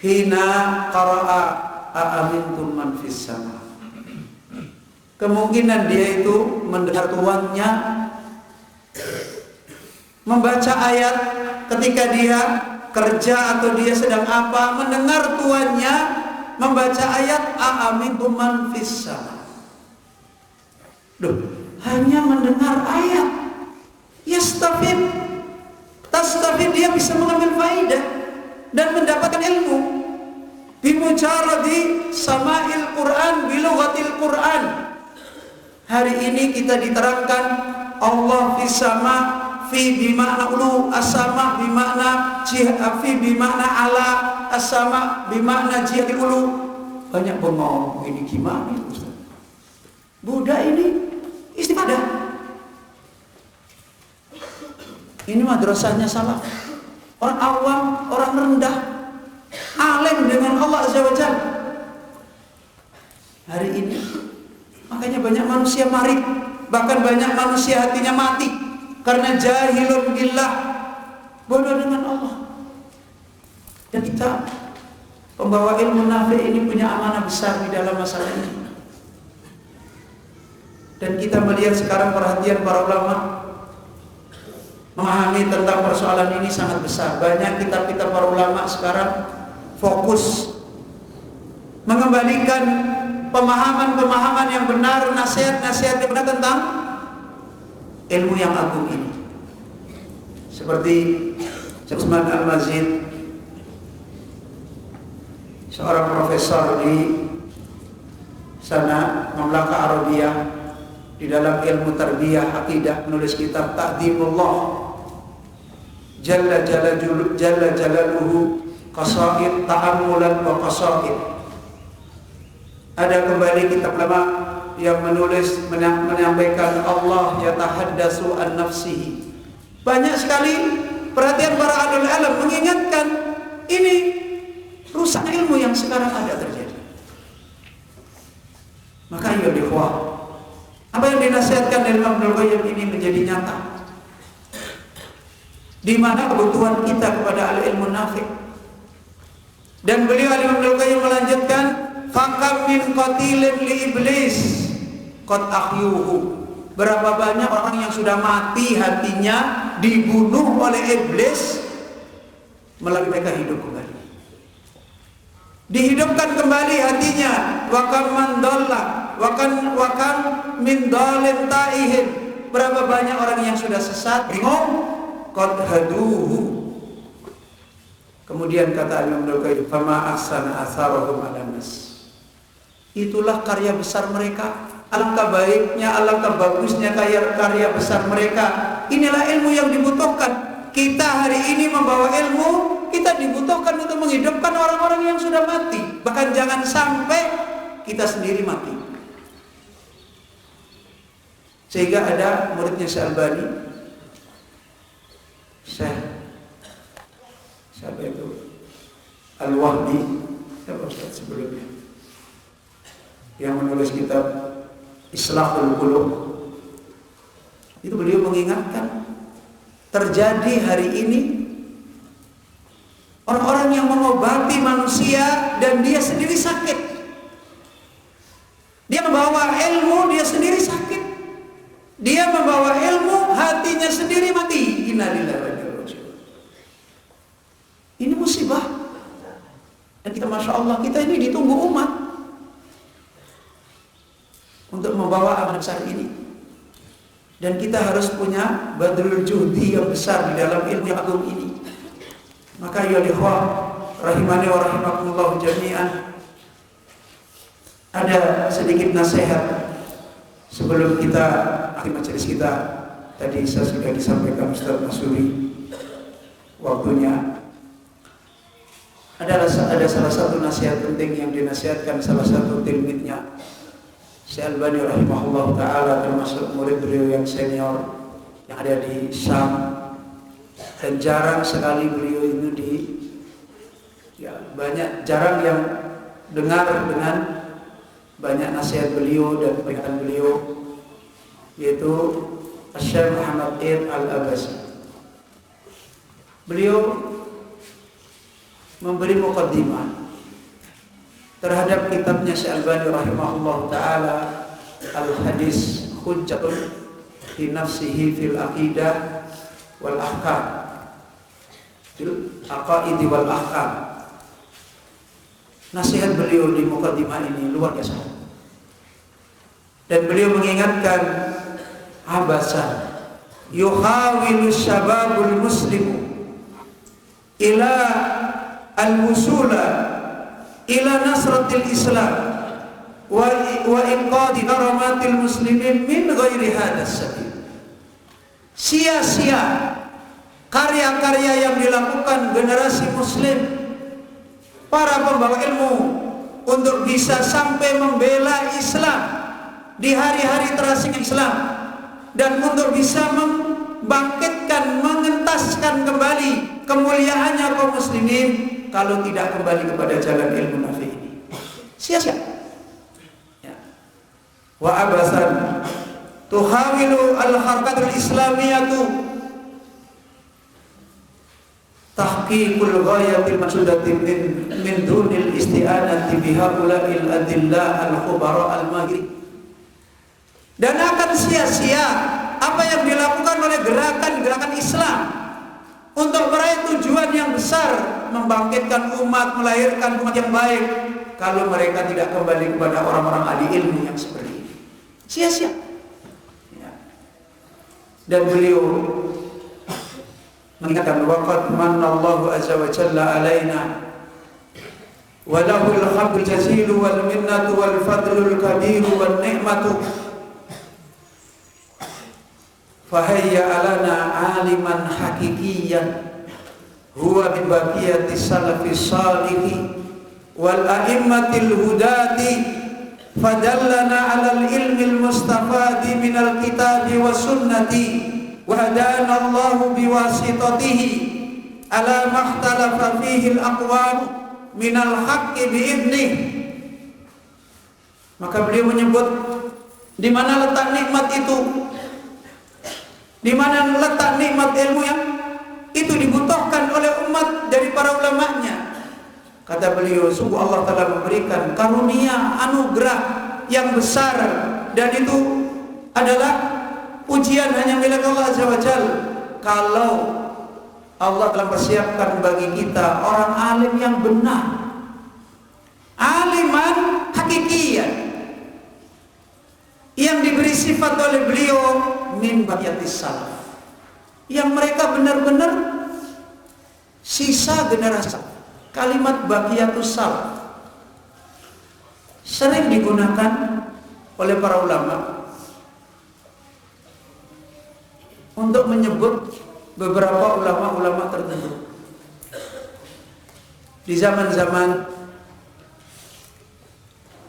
hina qara'a a'amintum man fis sama. Kemungkinan dia itu mendengar tuannya membaca ayat ketika dia kerja atau dia sedang apa, mendengar tuannya membaca ayat a'amintum man fis sama. Loh, hanya mendengar ayat, tastafid, dia bisa mengambil faidah dan mendapatkan ilmu. Bimujaradi sama'il Quran bilughatil Quran. Hari ini kita diterangkan Allah fis sama, fi bimakna ulu, as-sama bimakna jihad, fi bimakna ala, as-sama bimakna jihad ulu. Banyak bengong, ini gimana Ustaz? Budak ini istifadah. Ini madrasahnya salah. Orang awam, orang rendah, alim dengan Allah Azza wa Jalla. Hari ini makanya banyak manusia marid, bahkan banyak manusia hatinya mati karena jahilun billah, bodoh dengan Allah. Dan kita pembawa ilmu nafi ini punya amanah besar di dalam masalah ini. Dan kita melihat sekarang perhatian para ulama memahami tentang persoalan ini sangat besar. Banyak kitab-kitab para ulama sekarang fokus mengembalikan pemahaman-pemahaman yang benar, nasihat-nasihat yang benar tentang ilmu yang agung ini. Seperti Syekh Utsman Al-Mazid, seorang profesor di sana Mamlaka Arabiyah, di dalam ilmu tarbiyah akidah, menulis kitab Ta'dhimullah Jalla Jalaluhu Qasaid Ta'ammulan wa Qasaid. Ada kembali kitab lama yang menulis menyampaikan Allah yatahaddatsu an nafsihi. Banyak sekali perhatian para ahlul ilm mengingatkan ini rusak ilmu yang sekarang ada terjadi. Maka ya ikhwah, apa yang dinasihatkan dari Imam Ibnu Qayyim ini menjadi nyata. Di mana kebutuhan kita kepada al-ilmu nafi'. Dan beliau Imam Ibnu Qayyim melanjutkan, fakam min qatilin li iblis qad ahyuhu. Berapa banyak orang yang sudah mati hatinya dibunuh oleh iblis, melalui mereka hidup kembali. Dihidupkan kembali hatinya. Wa kam man dhalla wa kan min dhalin ta'ihin. Berapa banyak orang yang sudah sesat, bingung, qad haduhu. Kemudian kata Imam Ibnu Qayyim, fama ahsana atharahum 'alan nas. Itulah karya besar mereka. Alangkah baiknya, alangkah bagusnya karya besar mereka. Inilah ilmu yang dibutuhkan. Kita hari ini membawa ilmu, kita dibutuhkan untuk menghidupkan orang-orang yang sudah mati. Bahkan jangan sampai kita sendiri mati. Sehingga ada muridnya Syekh Albani, siapa itu? Al-Wahdi, siapa Ustaz sebelumnya, yang menulis kitab Islahul Qulub. Itu beliau mengingatkan, terjadi hari ini orang-orang yang mengobati manusia dan dia sendiri sakit. Dia membawa ilmu, dia sendiri sakit. Dia membawa ilmu, hatinya sendiri mati. Innalillahi wa inna ilaihi raji'un. Ini musibah. Dan kita Masya Allah, kita ini ditunggu umat untuk membawa amanah besar ini. Dan kita harus punya badrul juhdi yang besar di dalam ilmu yang agung ini. Maka ya ikhwah rahimani wa rahimakumullah jami'an, ada sedikit nasihat sebelum kita akhir majelis kita. Tadi saya sudah disampaikan Ustaz Masuri waktunya. Ada salah satu nasihat penting yang dinasihatkan salah satu tilmidnya Syekh Albani rahimahullah ta'ala, termasuk murid beliau yang senior yang ada di Syam. dan jarang sekali beliau itu jarang yang dengar dengan banyak nasihat beliau dan peringatan beliau, yaitu Syekh Muhammad Iyad Al-Abasi. Beliau memberi muqaddimah terhadap kitabnya Syekh Albani rahimahullah ta'ala, Al-Hadis Hujjatun fi nafsihi fil aqidah wal ahkam, fil aqaidi wal ahkam. Nasihat beliau di muqaddimah ini luar biasa. Dan beliau mengingatkan, abasa yuhawilu syababul muslimu ila al-wusula ila nasratil islam wa inqadi karamatil muslimin min ghairi hadas sabil. Sia-sia karya-karya yang dilakukan generasi muslim, para pembawa ilmu, untuk bisa sampai membela Islam di hari-hari terasing Islam, dan untuk bisa membangkitkan, mengentaskan kembali kemuliaannya kaum muslimin kalau tidak kembali kepada jalan ilmu nafi ini. Sia-sia. Ya. Wa abasan tuhawilu al-harakatul islamiyatu tahqiqul ghayatil maqsudati min dunil isti'anati bihaula'il adillah al-khubara al-mahiri. Dan akan sia-sia apa yang dilakukan oleh gerakan-gerakan Islam untuk meraih tujuan yang besar, membangkitkan umat, melahirkan umat yang baik, kalau mereka tidak kembali kepada orang-orang ahli ilmu yang seperti ini. Sia-sia. Ya. Dan beliau mengingatkan, waqad manallahu azza wa jalla alaina wa lahul hamdul jazilu wal minnatu wal fadlul kabiru wan ni'matu fahayya alana aliman hakikiyan huwa min baqiyati salafis salihi wal a'immatil hudati fadallana alal ilmil mustafadi minal kitabi was sunnati wa hadana Allahu biwasitatihi ala makhtalafa fihi al-aqwam minal haqqi bi'idnih. Maka beliau menyebut di mana letak nikmat itu, di mana letak nikmat ilmu yang itu dibutuhkan oleh umat dari para ulamanya. Kata beliau, sungguh Allah telah memberikan karunia anugerah yang besar, dan itu adalah ujian hanya milik Allah Azza wa Jalla. Kalau Allah telah persiapkan bagi kita orang alim yang benar, aliman hakikiyan, yang diberi sifat oleh beliau min baqiyatis salaf, yang mereka benar-benar sisa generasi. Kalimat baqiyatus salaf sering digunakan oleh para ulama untuk menyebut beberapa ulama-ulama tertentu. Di zaman-zaman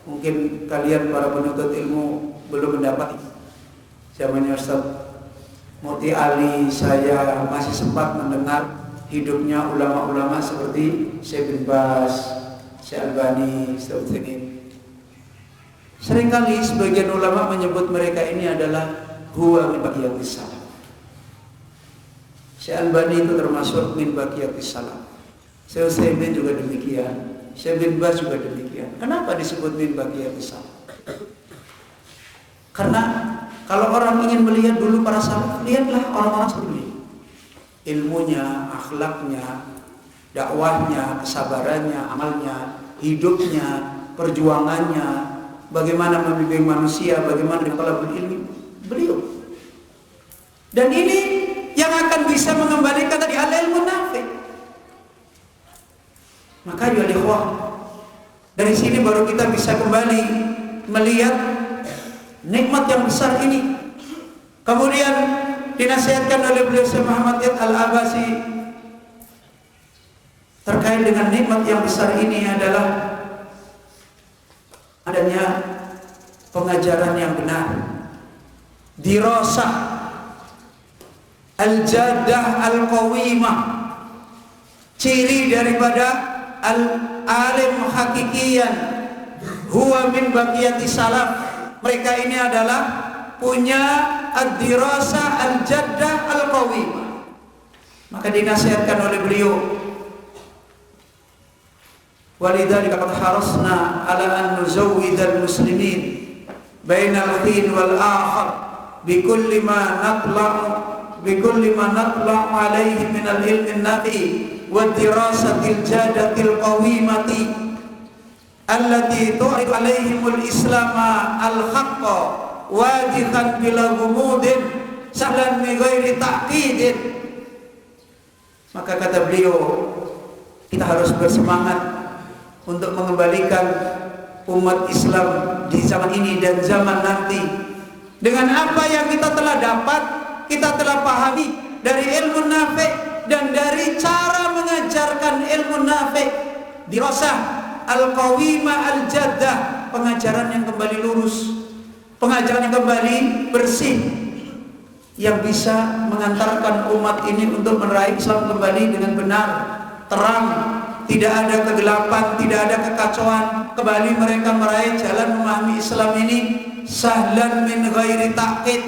mungkin kalian para penuntut ilmu belum mendapat, zamannya Ustaz Muti Ali, saya masih sempat mendengar hidupnya ulama-ulama seperti Syekh bin Baz, Syekh Albani, Syekh Utsaimin. Seringkali sebagian ulama menyebut mereka ini adalah huwa min baqiyatis salaf. Syekh Albani itu termasuk min baqiyatis salaf. Syekh Utsaimin juga demikian, Syekh bin Baz juga demikian. Kenapa disebut min baqiyatis salaf? Karena kalau orang ingin melihat dulu para salaf, lihatlah orang-orang seperti ini. Ilmunya, akhlaknya, dakwahnya, kesabarannya, amalnya, hidupnya, perjuangannya, bagaimana membimbing manusia, bagaimana talabul ilmi, beliau. Dan ini yang akan bisa mengembalikan tadi al-ilmu nafi. Maka ya ikhwah, dari sini baru kita bisa kembali melihat nikmat yang besar ini. Kemudian dinasihatkan oleh beliau Syekh Muhammad Iyad Al-Abasi terkait dengan nikmat yang besar ini adalah adanya pengajaran yang benar, dirasah, al-jaddah al-qawimah. Ciri daripada al-alim hakikiyan, huwa min baqiyati salaf. Mereka ini adalah punya ad-dirasa al-jaddah al-qawimah. Maka dinasihatkan oleh beliau, walidzalika qad harasna ala an nuzawwidal muslimin bainal hin wal akhar bikulli ma natla'u alaihi min al-ilmi an-nafi wa dirasatil jadatil qawimati allati tu'id alaihimul islama al-haqqa wajihan bila gumudin sahlan min ghairi ta'qidin. Maka kata beliau, kita harus bersemangat untuk mengembalikan umat Islam di zaman ini dan zaman nanti dengan apa yang kita telah dapat, kita telah pahami dari ilmu nafi' dan dari cara mengajarkan ilmu nafi', dirasah al-qawimah al-jaddah, pengajaran yang kembali lurus, pengajaran yang kembali bersih, yang bisa mengantarkan umat ini untuk meraih Islam kembali dengan benar, terang, tidak ada kegelapan, tidak ada kekacauan. Kembali mereka meraih jalan memahami Islam ini sahlan min ghairi ta'qid,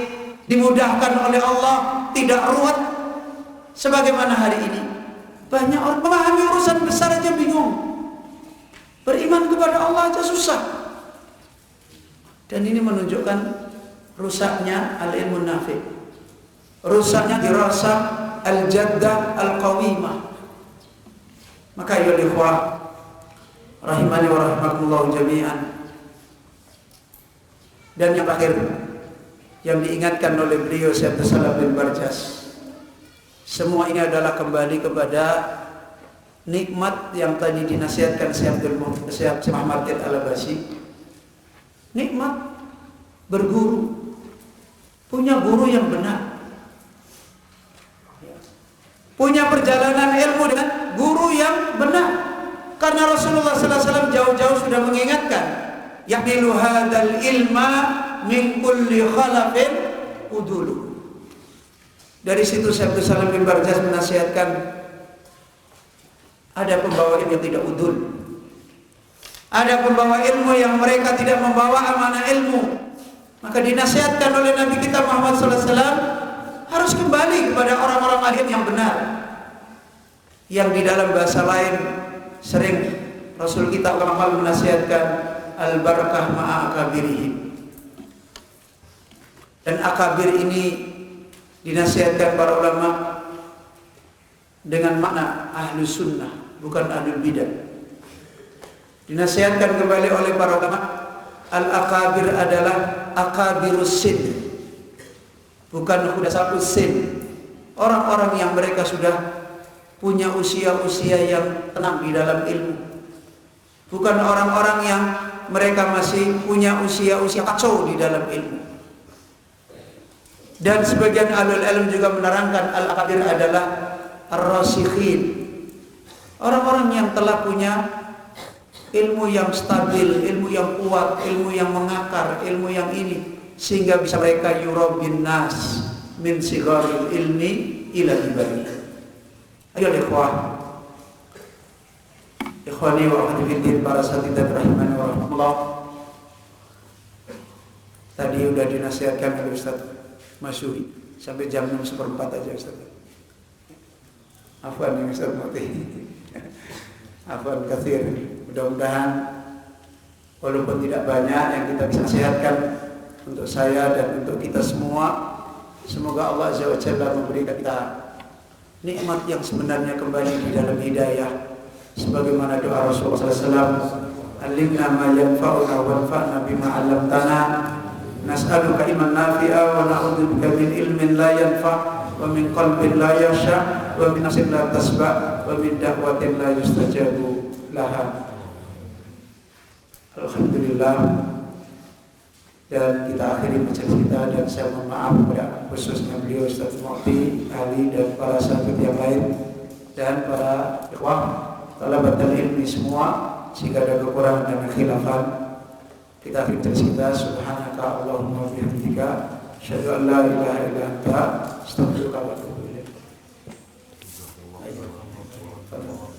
dimudahkan oleh Allah, tidak ruwet. Sebagaimana hari ini banyak orang memahami urusan besar aja bingung, beriman kepada Allah aja susah. Dan ini menunjukkan rusaknya al-ilmu nafi', rusaknya dirasa al-jaddah al-qawimah. Maka ya ikhwah rahimani wa rahimakumullah jami'an. Dan yang terakhir yang diingatkan oleh beliau Syekh Salam bin Barjas, semua ini adalah kembali kepada nikmat yang tadi dinasihatkan Syekh Muhammad Al-Abbasi. Nikmat berguru, punya guru yang benar, punya perjalanan ilmu dengan guru yang benar. Karena Rasulullah SAW jauh-jauh sudah mengingatkan, yahmilu hadzal ilma min kulli khalafin udulu. Dari situ Syekh Salam bin Barjas menasihatkan, ada pembawa ilmu yang tidak udul, ada pembawa ilmu yang mereka tidak membawa amanah ilmu. Maka dinasihatkan oleh Nabi kita Muhammad SAW harus kembali kepada orang-orang alim yang benar, yang di dalam bahasa lain sering Rasul kita ulama menasihatkan al-barakah ma'a akabirihim. Dan akabir ini dinasihatkan para ulama dengan makna ahlu sunnah, bukan ahlu bidah. Dinasihatkan kembali oleh para ulama, al-akabir adalah akabirus sin, bukan hudasatus sin. Orang-orang yang mereka sudah punya usia-usia yang tenang di dalam ilmu, bukan orang-orang yang mereka masih punya usia-usia kacau di dalam ilmu. Dan sebagian ahlul ilm juga menerangkan al-akabir adalah ar-rasikhin, orang-orang yang telah punya ilmu yang stabil, ilmu yang kuat, ilmu yang mengakar, ilmu yang ini, sehingga bisa mereka yurabin nas min sigharil ilmi ila ibadi. Ayo ikhwah, ikhwani wa akhwati fiddin, para satidat rahimani wa rahmatullah. Tadi udah dinasihatkan oleh Ustaz Masyuri sampai jam 6:15 aja Ustaz. Afwan ya Ustaz Mati. Afwan katsir. Mudah-mudahan walaupun tidak banyak yang kita bisa nasihatkan untuk saya dan untuk kita semua, semoga Allah Azza wa Jalla memberikan kita nikmat yang sebenarnya kembali di dalam hidayah, sebagaimana doa Rasulullah SAW, alimna ma yanfa'una wanfa'na bima 'allamtana, nas'aluka ilman nafi'a wa na'udzubika min ilmin la yanfa' wa min qalbin la yakhsha wa min nafsin la tasba' wa min da'watin la yustajabu laha. Alhamdulillah. Dan kita akhiri majelis kita, dan saya mohon maaf kepada khususnya beliau Ustaz Mu'ti, Ali, dan para sahabat yang lain, dan para ikhwah talabatul ilmi semua, jika ada kekurangan dan khilafan. Kita akhiri majelis kita. Subhanaka Allahumma wa bihamdika, asyhadu an la ilaha illa anta, astaghfiruka wa atubu ilaik. Tafadhal.